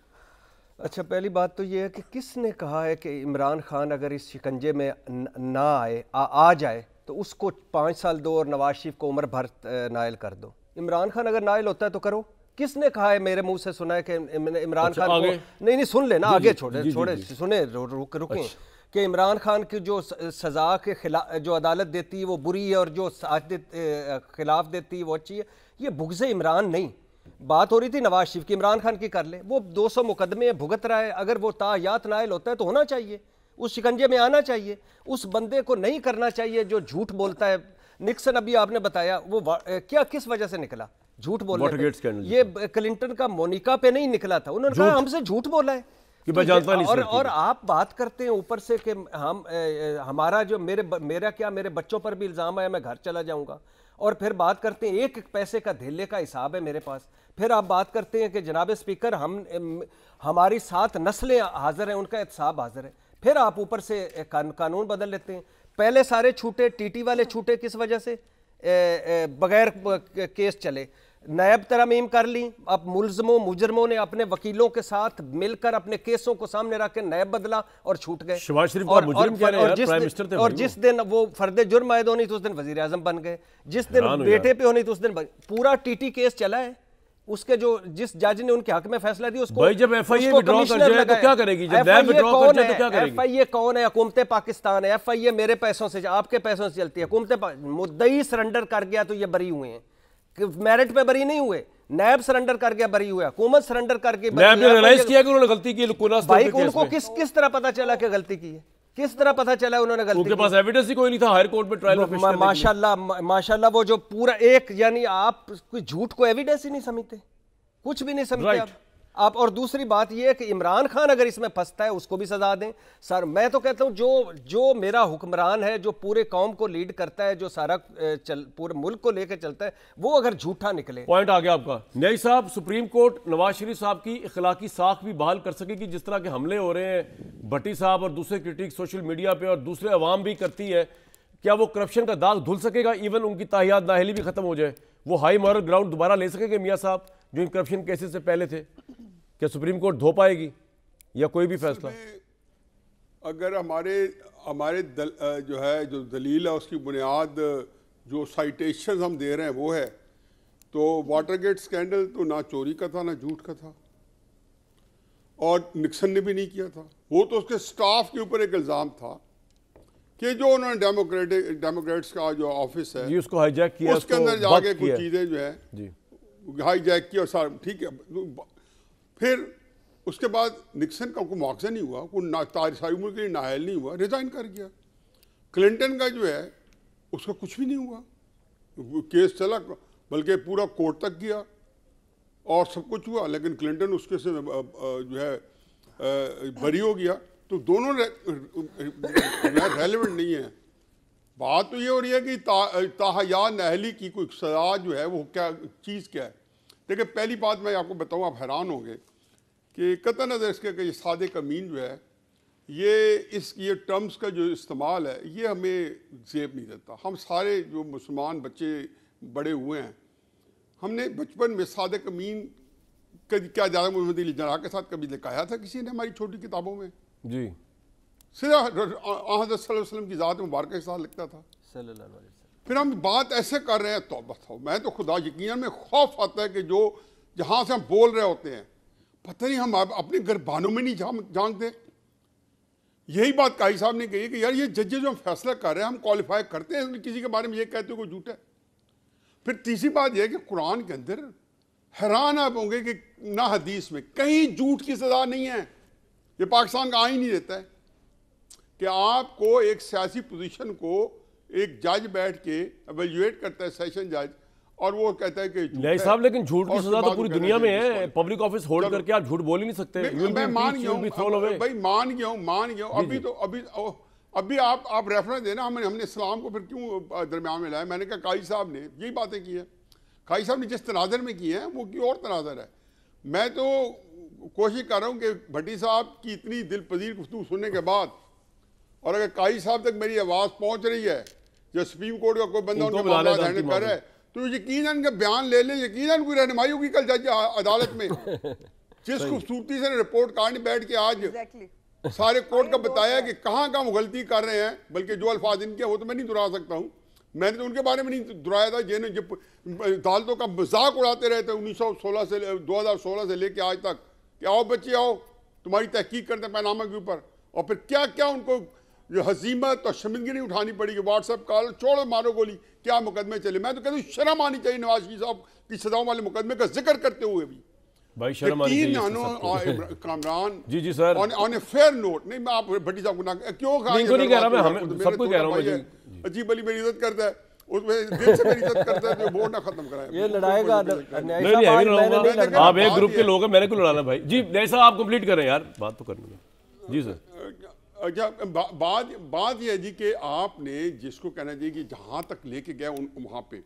S2: अच्छा, पहली बात तो ये है कि किसने कहा है कि इमरान खान अगर इस शिकंजे में ना आए आ जाए तो उसको 5 साल दो और नवाज शरीफ को उम्र भर नायल कर दो। इमरान खान अगर नायल होता है तो करो। किसने कहा है? मेरे मुंह से सुना है कि इमरान खान को नहीं सुन लेना, आगे छोड़े सुने रुकें कि इमरान खान की जो सजा के खिलाफ जो अदालत देती है वो बुरी है और जो खिलाफ देती है वो अच्छी है। ये बुग़्ज़ इमरान नहीं, बात हो रही थी नवाज शरीफ की, इमरान खान की कर ले। वो 200 मुकदमे भुगत रहा है, अगर वो तायात नायल होता है तो होना चाहिए, उस शिकंजे में आना चाहिए। उस बंदे को नहीं करना चाहिए जो झूठ बोलता है। निक्सन अभी आपने बताया वो क्या किस वजह से निकला झूठ बोलने? ये क्लिंटन का मोनिका पे नहीं निकला था, उन्होंने कहा हमसे झूठ बोला है
S1: कि मैं जानता नहीं।
S2: और आप बात करते हैं ऊपर से कि हम हमारा जो मेरे बच्चों पर भी इल्जाम है, मैं घर चला जाऊंगा। और फिर बात करते हैं 1 पैसे का धेले का हिसाब है मेरे पास। फिर आप बात करते हैं कि जनाब स्पीकर हमारी 7 नस्लें हाजिर हैं, उनका एहतसाब हाजिर है। फिर आप ऊपर से कानून बदल लेते हैं। पहले सारे छूटे, टीटी वाले छूटे किस वजह से? बगैर केस चले। नायब तरमीम कर ली, अब मुजरमों ने अपने वकीलों के साथ मिलकर अपने केसों को सामने रख के नायब बदला और छूट गए।
S1: शहबाज शरीफ को मुजरिम कह रहे हैं, प्राइम मिनिस्टर थे।
S2: और जिस दिन वो फर्द जुर्म आयद होनी तो उस दिन वजीर आजम बन गए, जिस दिन बेटे पे होनी तो उस दिन पूरा टीटी केस चला है। उसके जिस जज ने उनके हक में फैसला दिया उसको,
S1: भाई जब एफआईए विड्रॉ कर जाए तो क्या करेगी? जब नैब विड्रॉ कर जाए तो क्या करेगी?
S2: एफआईए कौन है? हुकूमत पाकिस्तान है। एफआईए मेरे पैसों से, आपके पैसों से चलती है। हुकूमत मुद्दई सरेंडर कर गया तो ये बरी हुए हैं, मेरिट पे बरी नहीं हुए। नैब सरेंडर कर गया, बरी हुआ। हुकूमत सरेंडर करके
S1: नैब ने रियलाइज किया कि उन्होंने गलती की।
S2: भाई उनको किस तरह पता चला कि गलती की है? किस तरह पता चला उन्होंने गलती
S1: उनके पास एविडेंस ही कोई नहीं था हायर कोर्ट में ट्रायल में पेश करने के लिए।
S2: माशाल्लाह माशाल्लाह, वो जो पूरा एक, यानी आप कोई झूठ को एविडेंस ही नहीं समझते, कुछ भी नहीं समझते आप। और दूसरी बात ये है कि इमरान खान अगर इसमें फंसता है उसको भी सजा दें। सर मैं तो कहता हूँ जो मेरा हुक्मरान है, जो पूरे कौम को लीड करता है, जो सारा पूरे मुल्क को लेकर चलता है, वो अगर झूठा निकले।
S1: पॉइंट आ गया आपका। न्यायी साहब, सुप्रीम कोर्ट नवाज शरीफ साहब की इखलाकी साख भी बहाल कर सकेगी? जिस तरह के हमले हो रहे हैं भट्टी साहब और दूसरे क्रिटिक सोशल मीडिया पे और दूसरे अवाम भी करती है, क्या वो करप्शन का दाग धुल सकेगा? इवन उनकी ताहियात नाअहली भी खत्म हो जाए, वो हाई मॉरल ग्राउंड दोबारा ले सकेंगे मियाँ साहब जो इन करप्शन केसेस से पहले थे? क्या सुप्रीम कोर्ट धो पाएगी या कोई भी फैसला?
S3: अगर हमारे जो दलील है उसकी बुनियाद जो साइटेशन हम दे रहे हैं वो है, तो वाटरगेट स्कैंडल तो ना चोरी का था ना झूठ का था, और निक्सन ने भी नहीं किया था। वो तो उसके स्टाफ के ऊपर एक इल्ज़ाम था कि जो उन्होंने डेमोक्रेट्स का जो ऑफिस है
S1: जी उसको हाईजैक किया,
S3: उसके अंदर जाके कुछ चीज़ें जो है जी हाईजैक की और सारा ठीक है। फिर उसके बाद निक्सन का कोई मुआवजा नहीं हुआ, कोई सारी उम्र के लिए नाअहल नहीं हुआ, रिजाइन कर गया। क्लिंटन का जो है उसका कुछ भी नहीं हुआ, केस चला बल्कि पूरा कोर्ट तक गया और सब कुछ हुआ, लेकिन क्लिंटन उसके से जो है बरी हो गया। तो दोनों रेलेवेंट नहीं है। बात तो ये हो रही है कि ताहयात नाअहली की कोई सजा जो है वो क्या चीज़ क्या है। देखिए पहली बात मैं आपको बताऊं, आप हैरान होंगे कि कतई नज़र इसके कि सादिक अमीन जो है ये टर्म्स का जो इस्तेमाल है ये हमें जेब नहीं देता। हम सारे जो मुसलमान बच्चे बड़े हुए हैं, हमने बचपन में सादिक अमीन क्या ज़्यादा मोहम्मद अली जिन्नाह के साथ कभी लिखाया था किसी ने हमारी छोटी किताबों में? जी सिर्फ हज़रत सल्लल्लाहु अलैहि वसल्लम की ज़ात मुबारक के साथ लिखता था। फिर हम बात ऐसे कर रहे हैं, तो बताओ, मैं तो खुदा यकीनन में खौफ आता है कि जो जहाँ से हम बोल रहे होते हैं पता नहीं हम अपने गिरबानों में नहीं जानते। यही बात काई साहब ने कही कि यार ये जजेस जो हम फैसला कर रहे हैं हम क्वालिफाई करते हैं किसी के बारे में ये कहते हो कोई झूठ है। फिर तीसरी बात यह है कि कुरान के अंदर हैरान आप होंगे कि ना हदीस में कहीं झूठ की सजा नहीं है। ये पाकिस्तान का आईन नहीं देता है कि आपको एक सियासी पोजीशन को एक जज बैठ के एवेल्युएट करता है, सेशन जज, और वो कहता है कि
S1: नहीं साहब लेकिन झूठ की सजा तो पूरी दुनिया में है। पब्लिक ऑफिस होल्ड करके आप झूठ बोल ही नहीं सकते।
S3: मैं मान गया हूं भाई, मान गया हूं। अभी आप रेफरेंस देना, हमने इस्लाम को फिर क्यों दरमियान में लाया? मैंने कहा काई साहब ने यही बातें की है। काई साहब ने जिस तनाजर में की है वो की और तनाजर है। मैं तो कोशिश कर रहा हूँ कि भट्टी साहब की इतनी दिलपजीर गुफ्तगू सुनने के बाद, और अगर काई साहब तक मेरी आवाज़ पहुँच रही है, जो सुप्रीम कोर्ट का कोई बंदा उनका मामला हैंडल कर रहा है, तो यकीनन का बयान ले ले, यकीनन कोई रहनुमाई होगी कल जज अदालत में। जिस खूबसूरती से रिपोर्ट कार्ड बैठ के आज सारे कोर्ट का बताया कि कहाँ कहाँ वो गलती कर रहे हैं, बल्कि जो अल्फाज इनके वो तो मैं नहीं दोहरा सकता हूँ, मैंने तो उनके बारे में नहीं दोहराया था जिन्हें जब अदालतों का मजाक उड़ाते रहे थे 1916 से 2016 से लेके आज तक कि आओ बच्चे आओ तुम्हारी तहकीक करते हैं पैनामा के ऊपर। और फिर क्या क्या उनको जो हजीमत और शर्मिंदगी नहीं उठानी पड़ी कि व्हाट्सएप कॉल छोड़ो मारो गोली, क्या मुकदमे चले। मैं तो कहता हूँ शर्म आनी चाहिए नवाज शरीफ साहब की सजाओं वाले मुकदमे का जिक्र करते हुए भी।
S1: भाई शर्म आनी चाहिए
S3: Kamran
S1: ji sir
S3: on a fair note. नहीं मैं आप भट्टी साहब को क्यों
S1: नहीं कह रहा, मैं सबको कह रहा हूँ।
S3: अजीब अली मेरी इज्जत करता है, उसमें दिल से मेरी इज्जत करता है, तो वोट ना खत्म कराएं।
S2: ये लड़ाएगा
S1: नहीं, आप एक ग्रुप के लोग हैं, मैंने क्यों लड़ाना भाई? जी जैसा आप कंप्लीट करें यार, बात तो करनी है। जी सर।
S3: अच्छा बात यह है जी कि आपने जिसको कहना चाहिए कि जहाँ तक लेके गए वहाँ पे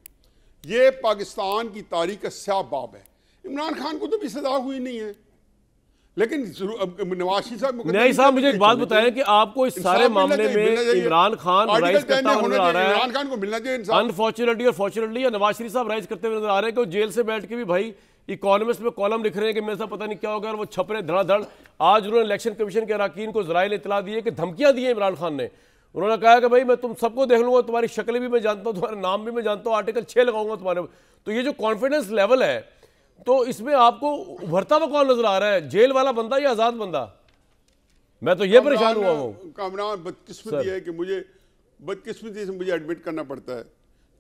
S3: ये पाकिस्तान की तारीख का स्याह बाब है। इमरान खान को तो भी सजा हुई नहीं है, लेकिन नवाज शरीफ साहब
S1: नहीं साहब मुझे एक बात बताएं कि आपको इस सारे मामले में इमरान खान राइज करता हुआ नजर आ रहा है?
S3: इमरान खान को मिलना चाहिए
S1: अनफॉर्चुनेटली और फॉर्चुनेटली, या नवाज शरीफ साहब राइज करते हुए नजर आ रहे हैं कि वो जेल से बैठ के भी भाई इकोनॉमिस्ट में कॉलम लिख रहे हैं कि मेरे साथ पता नहीं क्या होगा, और वो छप रहे धड़ाधड़। आज उन्होंने इलेक्शन कमीशन के अरकान को ज़राइल इतला दी है कि धमकियां दी है इमरान खान ने। उन्होंने कहा कि भाई मैं तुम सबको देख लूंगा, तुम्हारी शक्लें भी मैं जानता हूँ, तुम्हारा नाम भी मैं जानता हूँ, आर्टिकल 6 लगाऊंगा तुम्हारे। तो ये जो कॉन्फिडेंस लेवल है, तो इसमें आपको उभरता हुआ कौन नजर आ रहा है, जेल वाला बंदा या आजाद बंदा? मैं तो ये परेशान हुआ हूँ।
S3: कामरान बदकिस्मती है कि बदकिस्मती से मुझे एडमिट करना पड़ता है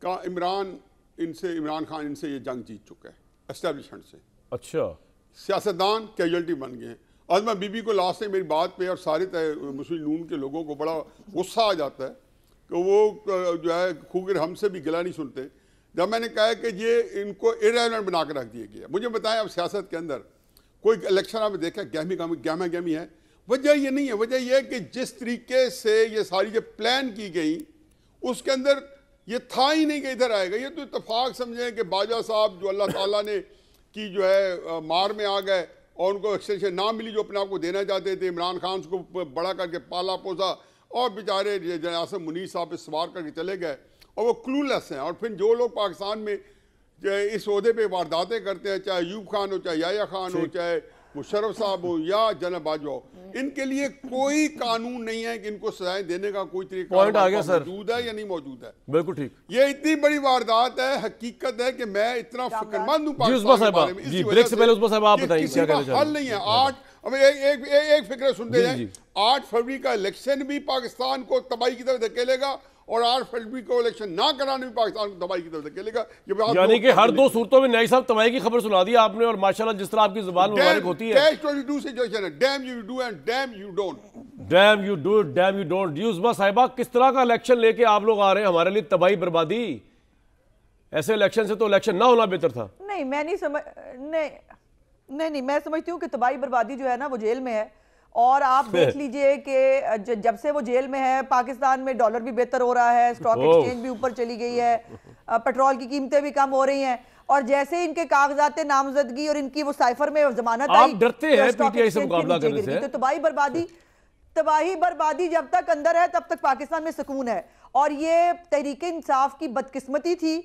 S3: कि इमरान खान इनसे ये जंग जीत चुका है एस्टेब्लिशमेंट से।
S1: अच्छा,
S3: सियासतदान कैजुअलिटी बन गए हैं। आज मैं बीबी को लास्ट टाइम मेरी बात पे और सारे मुस्लिम नून के लोगों को बड़ा गुस्सा आ जाता है कि वो जो है खूगर हमसे भी गिला नहीं सुनते। जब मैंने कहा कि ये इनको इरेलेवेंट बना के रख दिया गया। मुझे बताएं अब सियासत के अंदर कोई इलेक्शन आपने देखा गहमी है? वजह ये नहीं है, वजह यह है कि जिस तरीके से ये सारी जो प्लान की गई उसके अंदर ये था ही नहीं कि इधर आएगा। ये तो इत्तेफाक समझें कि बाजा साहब जो अल्लाह ताला ने की जो है मार में आ गए और उनको एक्सटेंशन ना मिली जो अपने आप को देना चाहते थे। इमरान खान उसको बड़ा करके पाला पोसा और बेचारे आसिम मुनीर साहब पे सवार करके चले गए और वो क्लूलेस हैं। और फिर जो लोग पाकिस्तान में इस ओहदे पे वारदातें करते हैं, चाहे अयूब खान हो, चाहे याया खान हो, चाहे मुशर्रफ साहब हो या जनरल बाजवा हो, इनके लिए कोई कानून नहीं है कि इनको सजाएं देने का कोई तरीका मौजूद है या नहीं मौजूद है।
S1: बिल्कुल ठीक।
S3: ये इतनी बड़ी वारदात है, हकीकत है कि मैं इतना फिक्रमंद हूं
S1: पाकिस्तान के बारे में। इसी वजह से
S3: हल नहीं है। एक फिक्र सुनते जाए, 8 फरवरी का इलेक्शन भी पाकिस्तान को तबाही की तरफ धकेलेगा और 8 फरवरी को इलेक्शन ना कराने भी पाकिस्तान को तबाही की तरफ धकेलेगा।
S1: यानी कि हर दो सूरतों में नई साहब तबाही की खबर सुना दी आपने। और माशाल्लाह जिस तरह आपकी जुबान मुबारक होती है।
S3: Catch-22 सिचुएशन है, damn you do and damn you don't.
S1: Damn you do damn you don't. यूसुफा साहिबा, किस तरह का इलेक्शन लेके आप लोग आ रहे हैं हमारे लिए तबाही बर्बादी? ऐसे इलेक्शन से तो इलेक्शन ना होना बेहतर था।
S4: नहीं, मैं नहीं समझ नहीं, मैं समझती हूँ कि तबाही बर्बादी जो है ना वो जेल में है। और आप देख लीजिए कि जब से वो जेल में है पाकिस्तान में डॉलर भी बेहतर हो रहा है, स्टॉक एक्सचेंज भी ऊपर चली गई है, पेट्रोल की कीमतें भी कम हो रही हैं। और जैसे ही इनके कागजात नामजदगी और इनकी वो साइफर में जमानत आई,
S1: आप डरते हैं पीटीआई से मुकाबला करने से।
S4: तो तबाही बर्बादी जब तक अंदर है तब तक पाकिस्तान में सुकून है। और ये तहरीक इंसाफ की बदकिस्मती थी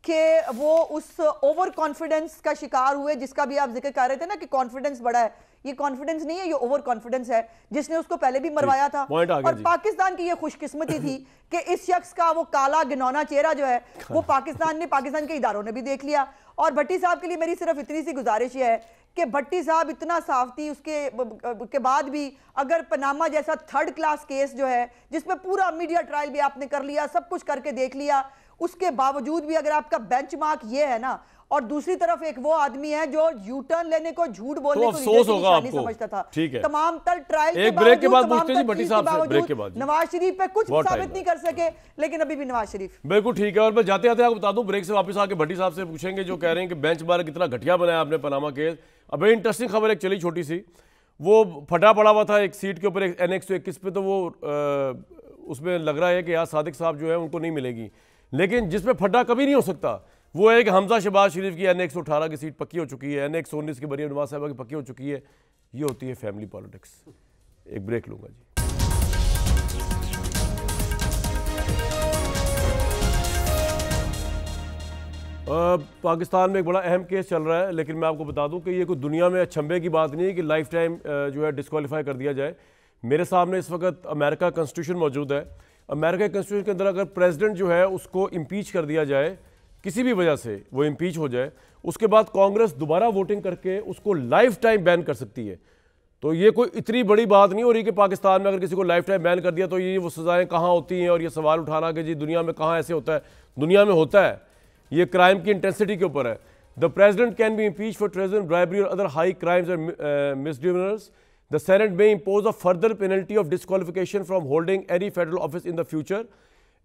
S4: कि वो उस ओवर कॉन्फिडेंस का शिकार हुए जिसका भी आप जिक्र कर रहे थे ना कि कॉन्फिडेंस बड़ा है। ये कॉन्फिडेंस नहीं है, ये ओवर कॉन्फिडेंस है जिसने उसको पहले भी मरवाया था। और पाकिस्तान की ये खुशकिस्मती थी कि इस शख्स का वो काला घिनौना चेहरा जो है वो पाकिस्तान के इदारों ने भी देख लिया। और भट्टी साहब के लिए मेरी सिर्फ इतनी सी गुजारिश है कि भट्टी साहब इतना साफ थी उसके बाद भी अगर पनामा जैसा 3rd क्लास केस जो है जिसमें पूरा मीडिया ट्रायल भी आपने कर लिया, सब कुछ करके देख लिया, उसके बावजूद भी अगर आपका बेंचमार्क ये है ना, और दूसरी तरफ एक वो आदमी है जो यू टर्न लेने को, झूठ बोलने को
S1: अफसोस होगा आपको
S4: समझता था।
S1: ठीक है।
S4: तमाम तर ट्रायल
S1: एक ब्रेक के बाद पूछते जी भट्टी साहब से, ब्रेक के बाद
S4: नवाज शरीफ पे कुछ साबित नहीं कर सके, लेकिन अभी भी नवाज शरीफ।
S1: बिल्कुल ठीक है। और मैं जाते जाते आपको बता दूं, ब्रेक से वापस आके भट्टी साहब से पूछेंगे जो कह रहे हैं कि बेंचमार्क कितना घटिया बनाया आपने पनामा केस। अब इंटरेस्टिंग खबर एक चली छोटी सी, वो फटा पड़ा हुआ था एक सीट के ऊपर NX 121 पे, तो वो उसमें लग रहा है कि यार सादिक साहब जो है उनको नहीं मिलेगी। लेकिन जिसमें फटा कभी नहीं हो सकता वो है कि हमजा शहबाज शरीफ की NX 118 की सीट पक्की हो चुकी है, NX 19 की मरियम नवाज साहिबा की पक्की हो चुकी है। ये होती है फैमिली पॉलिटिक्स। एक ब्रेक लूंगा जी। पाकिस्तान में एक बड़ा अहम केस चल रहा है, लेकिन मैं आपको बता दूं कि ये कोई दुनिया में अचंभे की बात नहीं है कि लाइफ टाइम जो है डिस्क्वालीफाई कर दिया जाए। मेरे सामने इस वक्त अमेरिका कॉन्स्टिट्यूशन मौजूद है। अमेरिका के कॉन्स्टिट्यूशन के अंदर अगर प्रेसिडेंट जो है उसको इम्पीच कर दिया जाए, किसी भी वजह से वो इम्पीच हो जाए, उसके बाद कांग्रेस दोबारा वोटिंग करके उसको लाइफ टाइम बैन कर सकती है। तो ये कोई इतनी बड़ी बात नहीं हो रही कि पाकिस्तान में अगर किसी को लाइफ टाइम बैन कर दिया तो ये वो सजाएं कहाँ होती हैं। और ये सवाल उठाना कि जी दुनिया में कहाँ ऐसे होता है, दुनिया में होता है। ये क्राइम की इंटेंसिटी के ऊपर है। The president can be impeach for treason, bribery और other high crimes and misdemeanours. The Senate may impose a further penalty of disqualification from holding any federal office in the future,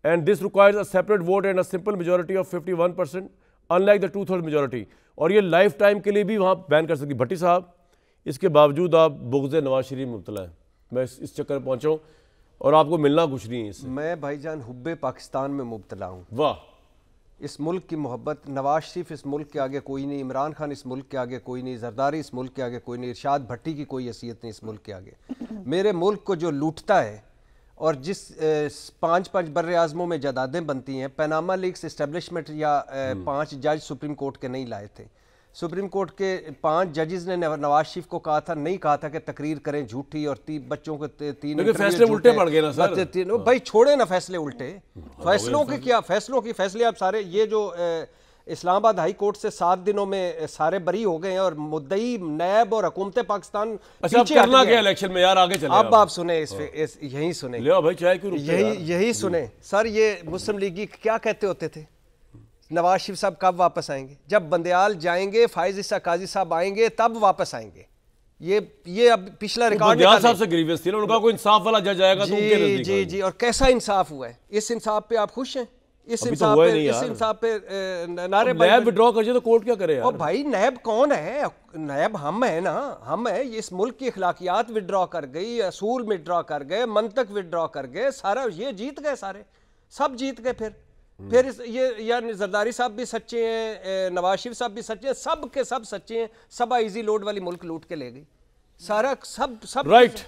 S1: and this requires a separate vote and a simple majority of 51%, unlike the 2/3 majority. और ये life time के लिए भी वहाँ ban कर सकती। भट्टी साहब, इसके बावजूद आप बुग़्ज़ नवाज शरीफ मुब्तला हैं। मैं इस चक्कर पहुँचा हूँ और आपको मिलना कुछ नहीं है इससे।
S2: मैं भाईजान हुब्बे पाकिस्तान में मुब्तला हूँ।
S1: वाह।
S2: इस मुल्क की मोहब्बत, नवाज शरीफ इस मुल्क के आगे कोई नहीं, इमरान खान इस मुल्क के आगे कोई नहीं, जरदारी इस मुल्क के आगे कोई नहीं, इरशाद भट्टी की कोई हैसियत नहीं इस मुल्क के आगे। मेरे मुल्क को जो लूटता है और जिस 5 बर्रे आज़मों में जदादें बनती हैं, पनामा लीक्स इस्टेब्लिशमेंट या 5 जज सुप्रीम कोर्ट के नहीं लाए थे। सुप्रीम कोर्ट के 5 जजेस ने नवाज शरीफ को कहा था, नहीं कहा था कि तकरीर करें झूठी और बच्चों को 3
S1: फैसले उल्टे पड़ गए ना सर।
S2: भाई छोड़े ना फैसले उल्टे, फैसलों के क्या फैसले आप सारे, ये जो इस्लामाबाद हाई कोर्ट से 7 दिनों में सारे बरी हो गए हैं और मुद्दई नैब और हुकूमत पाकिस्तान
S1: करना क्या इलेक्शन में यार, आगे चले।
S2: अब आप सुने यही सुने, यही सुने सर। ये मुस्लिम लीग क्या कहते होते थे, नवाज शरीफ साहब कब वापस आएंगे? जब बंदयाल जाएंगे, फायज इसा काजी साहब आएंगे तब वापस आएंगे। ये अब पिछला रिकॉर्ड
S1: बंदियाल साहब से ग्रीवियस थी ना, उनका कोई इंसाफ वाला जज आएगा तो उनके नजदीक
S2: जी जी, और कैसा इंसाफ हुआ है? इस इंसाफ पे आप खुश हैं? इस इंसाफ पे
S1: नैब विड्रॉ कर तो कोर्ट क्या करे यार?
S2: और भाई नैब कौन है? नैब हम है ना, हम है। इस मुल्क की अखलाकियात विड्रॉ कर गई, असूल विड्रॉ कर गए, मंतक विड्रॉ कर गए, सारा ये जीत गए, सारे सब जीत गए। फिर ये यार जरदारी साहब भी सच्चे हैं, नवाज शरीफ साहब भी सच्चे हैं, सब के सब सच्चे हैं। सब इजी लोड वाली मुल्क लूट के ले गई सारा, सब
S1: राइट।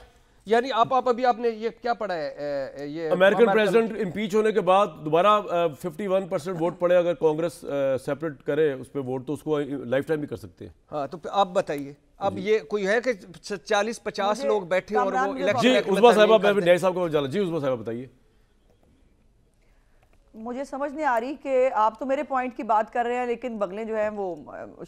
S2: यानी आप अभी आपने ये क्या पढ़ा है? ये
S1: अमेरिकन प्रेसिडेंट इम्पीच होने के बाद दोबारा 51% वोट पड़े, अगर कांग्रेस सेपरेट करे उस पर वोट तो उसको लाइफ टाइम भी कर सकते हैं।
S2: हाँ, तो आप बताइए अब ये कोई है कि 40-50 लोग बैठे और वो इलेक्शन?
S1: जी उस्मा साहिबा, न्याय साहब को जाला। जी उस्मा साहिबा बताइए।
S4: मुझे समझ नहीं आ रही कि आप तो मेरे पॉइंट की बात कर रहे हैं लेकिन बगले जो है वो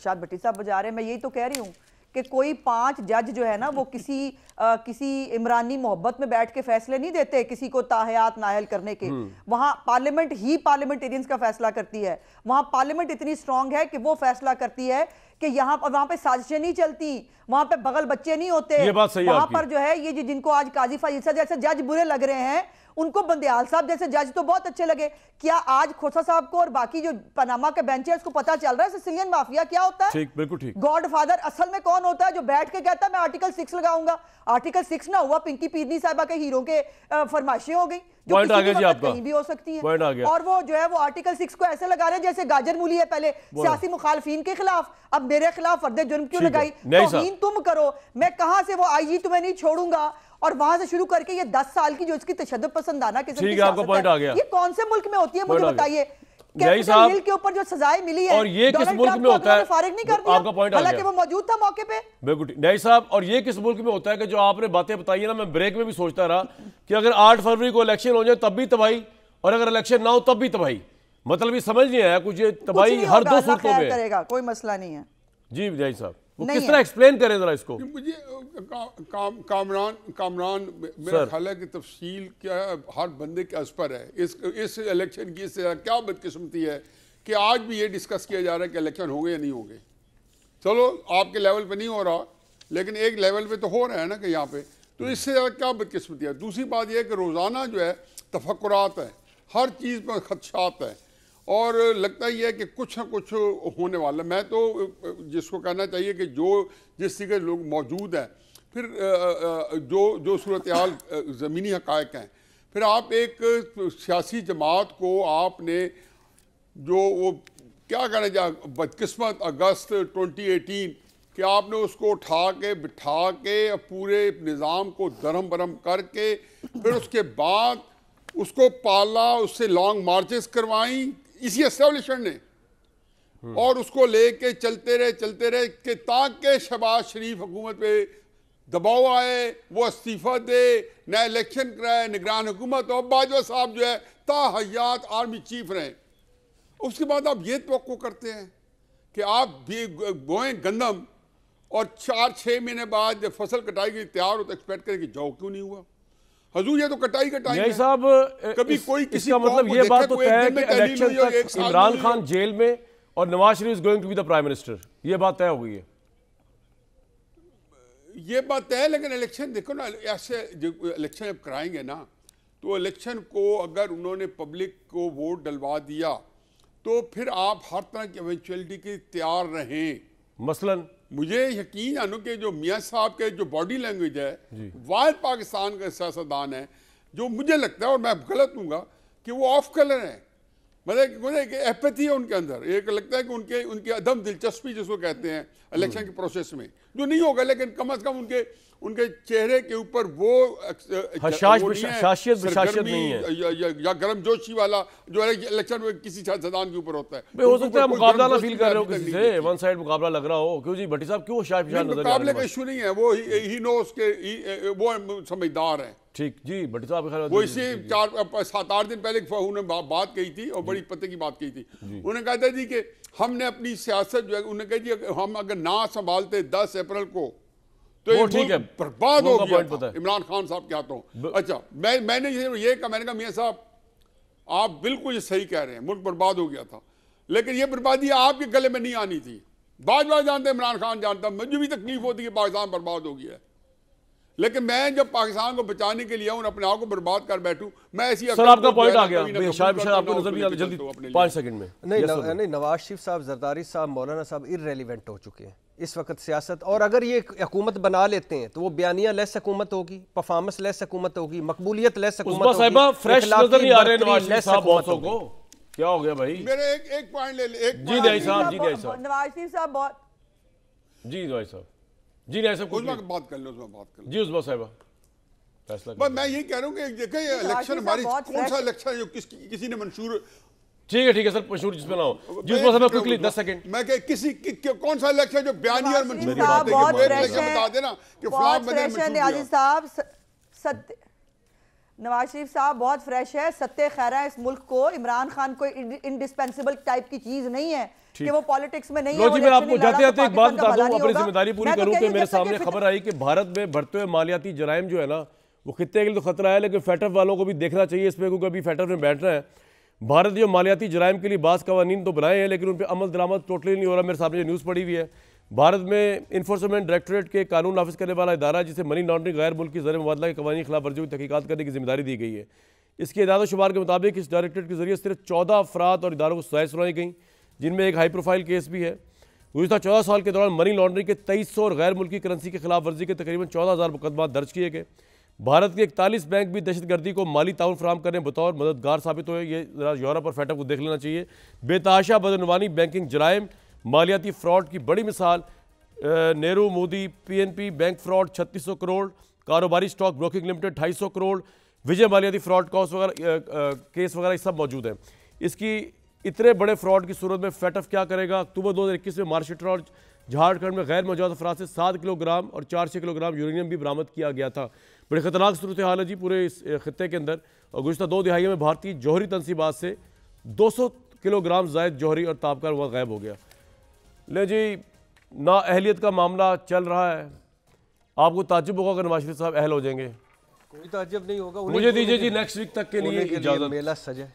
S4: शायद भट्टी साहब बजा रहे हैं। मैं यही तो कह रही हूँ कि कोई 5 जज जो है ना वो किसी इमरानी मोहब्बत में बैठ के फैसले नहीं देते किसी को ताहयात नाहल करने के। वहां पार्लियामेंट ही पार्लियामेंटेरियंस का फैसला करती है। वहां पार्लियामेंट इतनी स्ट्रांग है कि वो फैसला करती है कि वहां पे साजिशें नहीं चलती, वहां पे बगल बच्चे नहीं होते।
S1: ये बात सही है
S4: वहां पर जो है ये जिनको आज काजी फाजिल जैसे जज बुरे लग रहे हैं, उनको बंदियाल साहब जैसे जज तो बहुत अच्छे लगे। क्या आज खोसा साहब को और बाकी जो पनामा के बेंच है उसको पता चल रहा है सिसिलियन माफिया क्या होता है?
S1: ठीक, बिल्कुल ठीक।
S4: गॉडफादर असल में कौन होता है? जो बैठ के कहता है मैं आर्टिकल 6 लगाऊंगा। आर्टिकल 6 ना हुआ, पिंकी पीरनी साहिबा के हीरो के फरमाइशें हो गई जो
S1: पॉइंट आ गया जी आपका,
S4: कहीं भी हो सकती है।
S1: पॉइंट आ गया।
S4: और वो जो है वो आर्टिकल 6 को ऐसे लगा रहे हैं जैसे गाजर मूली है, पहले सियासी मुखालफिन के खिलाफ, अब मेरे खिलाफ फर्द जुर्म क्यों लगाई? तौहीन तुम करो, मैं कहां से वो आईजी तुम्हें नहीं छोड़ूंगा। और वहां से शुरू करके ये 10 साल की जो इसकी तशद्दुद पसंदाना किस्म की
S1: आपका पॉइंट आ गया।
S4: ये कौन से मुल्क में होती है मुझे बताइए?
S1: न्याय साहब
S4: के ऊपर जो सजाएं मिली है
S1: और ये किस मुल्क में होता है?
S4: फारिग नहीं कर दिया,
S1: आपका पॉइंट आ गया,
S4: हालांकि वो मौजूद था मौके पे।
S1: बिल्कुल न्याय साहब, और ये किस मुल्क में होता है कि जो आपने बातें बताई है ना, मैं ब्रेक में भी सोचता रहा कि अगर 8 फरवरी को इलेक्शन हो जाए तब भी तबाही, और अगर इलेक्शन ना हो तब भी तबाही। मतलब ये समझ नहीं आया कुछ, ये तबाही हर 2 सूरतों में
S4: करेगा, कोई मसला नहीं है।
S1: जी न्याय साहब, वो किस तरह एक्सप्लेन करें जरा इसको?
S3: मुझे कामरान मेरा ख्याल है कि तफसील क्या है, हर बंदे के अस पर है। इस इलेक्शन की इससे क्या बदकिस्मती है कि आज भी ये डिस्कस किया जा रहा है कि इलेक्शन होंगे या नहीं होंगे। चलो आपके लेवल पे नहीं हो रहा, लेकिन एक लेवल पे तो हो रहा है ना कि यहाँ पे, तो इससे ज़्यादा क्या बदकिस्मती है। दूसरी बात यह है कि रोज़ाना जो है तफक्कुरात है, हर चीज़ पर खदशात है, और लगता ही है कि कुछ ना कुछ होने वाला। मैं तो जिसको कहना चाहिए कि जिस तरह के लोग मौजूद हैं, फिर जो सूरत हाल ज़मीनी हक़ाइक़ हैं, फिर आप एक सियासी जमात को आपने जो वो क्या कहना चाहिए बदकिस्मत अगस्त 2018 कि आपने उसको उठा के बिठा के पूरे निज़ाम को दरम बरम करके फिर उसके बाद उसको पाला, उससे लॉन्ग मार्चेस करवाई इसी एस्टेब्लिशमेंट ने, और उसको लेके चलते रहे कि ताकि शहबाज शरीफ हुकूमत पे दबाव आए, वो इस्तीफा दे, नया इलेक्शन कराए, निगरान हुकूमत हो, बाजवा साहब जो है ताहयात आर्मी चीफ रहे। उसके बाद आप ये तवक्को करते हैं कि आप भी बोएं गंदम और 4-6 महीने बाद जब फसल कटाई की तैयार हो तो एक्सपेक्ट करें कि जाओ क्यों नहीं हुआ? हजूर ये तो कटाई
S1: यही साहब,
S3: कभी कोई किसी
S1: का मतलब ये बात तो तय है कि इलेक्शन तक इमरान खान जेल में और Nawaz Sharif is going to be the prime minister, ये बात तय हो गई है।
S3: ये बात तय है, लेकिन इलेक्शन देखो ना, ऐसे इलेक्शन अब कराएंगे ना, तो इलेक्शन को अगर उन्होंने पब्लिक को वोट डलवा दिया तो फिर आप हर तरह की इवेंचुअलिटी के तैयार रहें।
S1: मसलन
S3: मुझे यकीन है कि जो मियाँ साहब के जो बॉडी लैंग्वेज है वाहिद पाकिस्तान का सियासतदान है जो मुझे लगता है, और मैं गलत हूँगा, कि वो ऑफ कलर है। मतलब एक एपैथी है उनके अंदर, एक लगता है कि उनकी अदम दिलचस्पी जिसको कहते हैं इलेक्शन के प्रोसेस में, जो नहीं होगा, लेकिन कम से कम उनके चेहरे के ऊपर वो
S1: शाशियत नहीं है
S3: या गर्मजोशी वाला जो इलेक्शन में किसी सियासतदान के ऊपर होता है।
S1: हो सकता है मुकाबला ना फील कर रहे हो किसी से, वन साइड मुकाबला लग रहा हो। क्यों जी भट्टी साहब, क्यों
S3: मुकाबले का इशू नहीं है, वो ही नोस के वो समझदार है।
S1: ठीक जी भट्टी साहब,
S3: वो इसी 7-8 दिन पहले उन्होंने बात कही थी और बड़ी पते की बात कही थी। उन्होंने कहा था जी कि हमने अपनी सियासत जो है, उन्होंने कहा जी हम अगर ना संभालते 10 अप्रैल को तो ये ठीक है बर्बाद हो गया। इमरान खान साहब क्या तो अच्छा, मैंने ये कहा, मैंने कहा मियां साहब आप बिल्कुल ये सही कह रहे हैं, मुल्क बर्बाद हो गया था, लेकिन ये बर्बादी आपके गले में नहीं आनी थी। बाजवा जानते, इमरान खान जानता, मुझे भी तकलीफ होती है पाकिस्तान बर्बाद हो गया है, लेकिन मैं जब पाकिस्तान को बचाने के लिए आऊं, अपने आप को बर्बाद कर बैठूं, मैं ऐसी
S1: सर आपका पॉइंट आ गया, शायद आपको नजर भी जल्दी 5 सेकंड में।
S2: नहीं, नवाज शरीफ साहब, जरदारी साहब, मौलाना साहब इररेलेवेंट हो चुके हैं इस वक्त सियासत, और अगर ये हुकूमत बना लेते हैं तो वो बयानिया लेस हुकूमत होगी, परफॉर्मेंस लेस हुकूमत होगी, मकबूलियत लेस हुकूमत होगी।
S1: फ्रेश नजर नहीं आ रहे नवाज शरीफ साहब बॉसों को, क्या हो गया भाई?
S3: मेरे एक पॉइंट ले ले,
S1: जी नहीं साहब, जी नहीं साहब,
S4: नवाज शरीफ साहब बहुत,
S1: जी नवाज साहब, जी नहीं साहब,
S3: उसमें बात कर लो, उसमें बात कर लो
S1: जी उस्मा साहिबा फैसला।
S3: बस मैं यही कह रहा हूँ कि देखिए इलेक्शन हमारी कौन सा इलेक्शन है जो किसी ने मंशूर,
S1: ठीक है सर, मशहूर जिसमें ना हो जी उस्मा साहिबा, क्विकली 10 सेकंड।
S3: मैं कह किसी कौन सा इलेक्शन जो बयानी और मंशूर
S4: साहब बहुत फ्रेश
S3: बता देना कि फलां बंदे ने
S4: न्याजी साहब, सत्य नवाज शरीफ साहब बहुत फ्रेश है, सत्य खैरा है इस मुल्क को, इमरान खान कोई इंडिस्पेंसिबल टाइप की चीज नहीं है कि वो पॉलिटिक्स में नहीं है।
S1: जी मैं आपको जाते जाते एक बात बता दूं, अपनी जिम्मेदारी पूरी करूं कि मेरे सामने खबर आई कि भारत में बढ़ते हुए मालियाती जराइम जो है ना, वो खित्ते के लिए तो खतरा है, लेकिन फेटफ वालों को भी देखना चाहिए इस पर, क्योंकि अभी फेटफ में बैठना है। भारत जो मालियाती जराइम के लिए बास कवानीन तो बनाए हैं, लेकिन उन पर अमल दरामद टोटली नहीं हो रहा। मेरे सामने न्यूज़ पड़ी हुई है, भारत में इन्फोर्समेंट डायरेक्टोरेट के कानून नाफिज करने वाला इदारा, जिसे मनी लॉन्ड्रिंग, गैर मुल्की ज़र मुबादला के कवानीन के खिलाफ वर्जी की तहकीकात करने की जिम्मेदारी दी गई है। इसके इदारा शुमार के मुताबिक इस डायरेक्टोरेट के जरिए सिर्फ 14 अफराद और इदारों को सजाएं सुनाई गई, जिनमें एक हाई प्रोफाइल केस भी है। गुज़िश्ता 14 साल के दौरान मनी लॉन्ड्रिंग के 2300 और गैर मुल्की करेंसी के खिलाफ वर्जी के तकरीबन 14,000 मुकदमा दर्ज किए गए। भारत के 41 बैंक भी दहशतगर्दी को माली ताउन फराहम करने बतौर मददगार साबित हुए। ये जरा यूरोप और फेटअप को देख लेना चाहिए। बेतहाशा बदनवानी, बैंकिंग जराइम, मालियाती फ्रॉड की बड़ी मिसाल Nehru Modi PNP bank fraud 3600 crore, कारोबारी स्टॉक ब्रोकिंग लिमिटेड 250 करोड़, विजय मालियाती फ्रॉड कॉस्ट वगैरह केस वगैरह सब मौजूद हैं। इसकी इतने बड़े फ्रॉड की सूरत में फेटअफ क्या करेगा? अक्टूबर 2021 में महाराष्ट्र और झारखंड में गैर मौजूद अफराद से 7 किलोग्राम और 400 किलोग्राम यूरेनियम भी बरामद किया गया था। बड़ी खतरनाक सूरत हाल है जी पूरे इस खत्ते के अंदर। और गुज़िश्ता 2 दिहाइयों में भारतीय जौहरी तनसीबात से 200 किलोग्राम जायद जौहरी और ताबकार वहाँ गायब हो गया। ले जी, ना अहलियत का मामला चल रहा है। आपको ताज्जुब होगा अगर नवाज शरीफ साहब अहल हो जाएंगे?
S2: कोई ताज्जुब नहीं होगा।
S1: मुझे दीजिए जी नेक्स्ट वीक तक के लिए इजाज़त।
S2: मेला सजा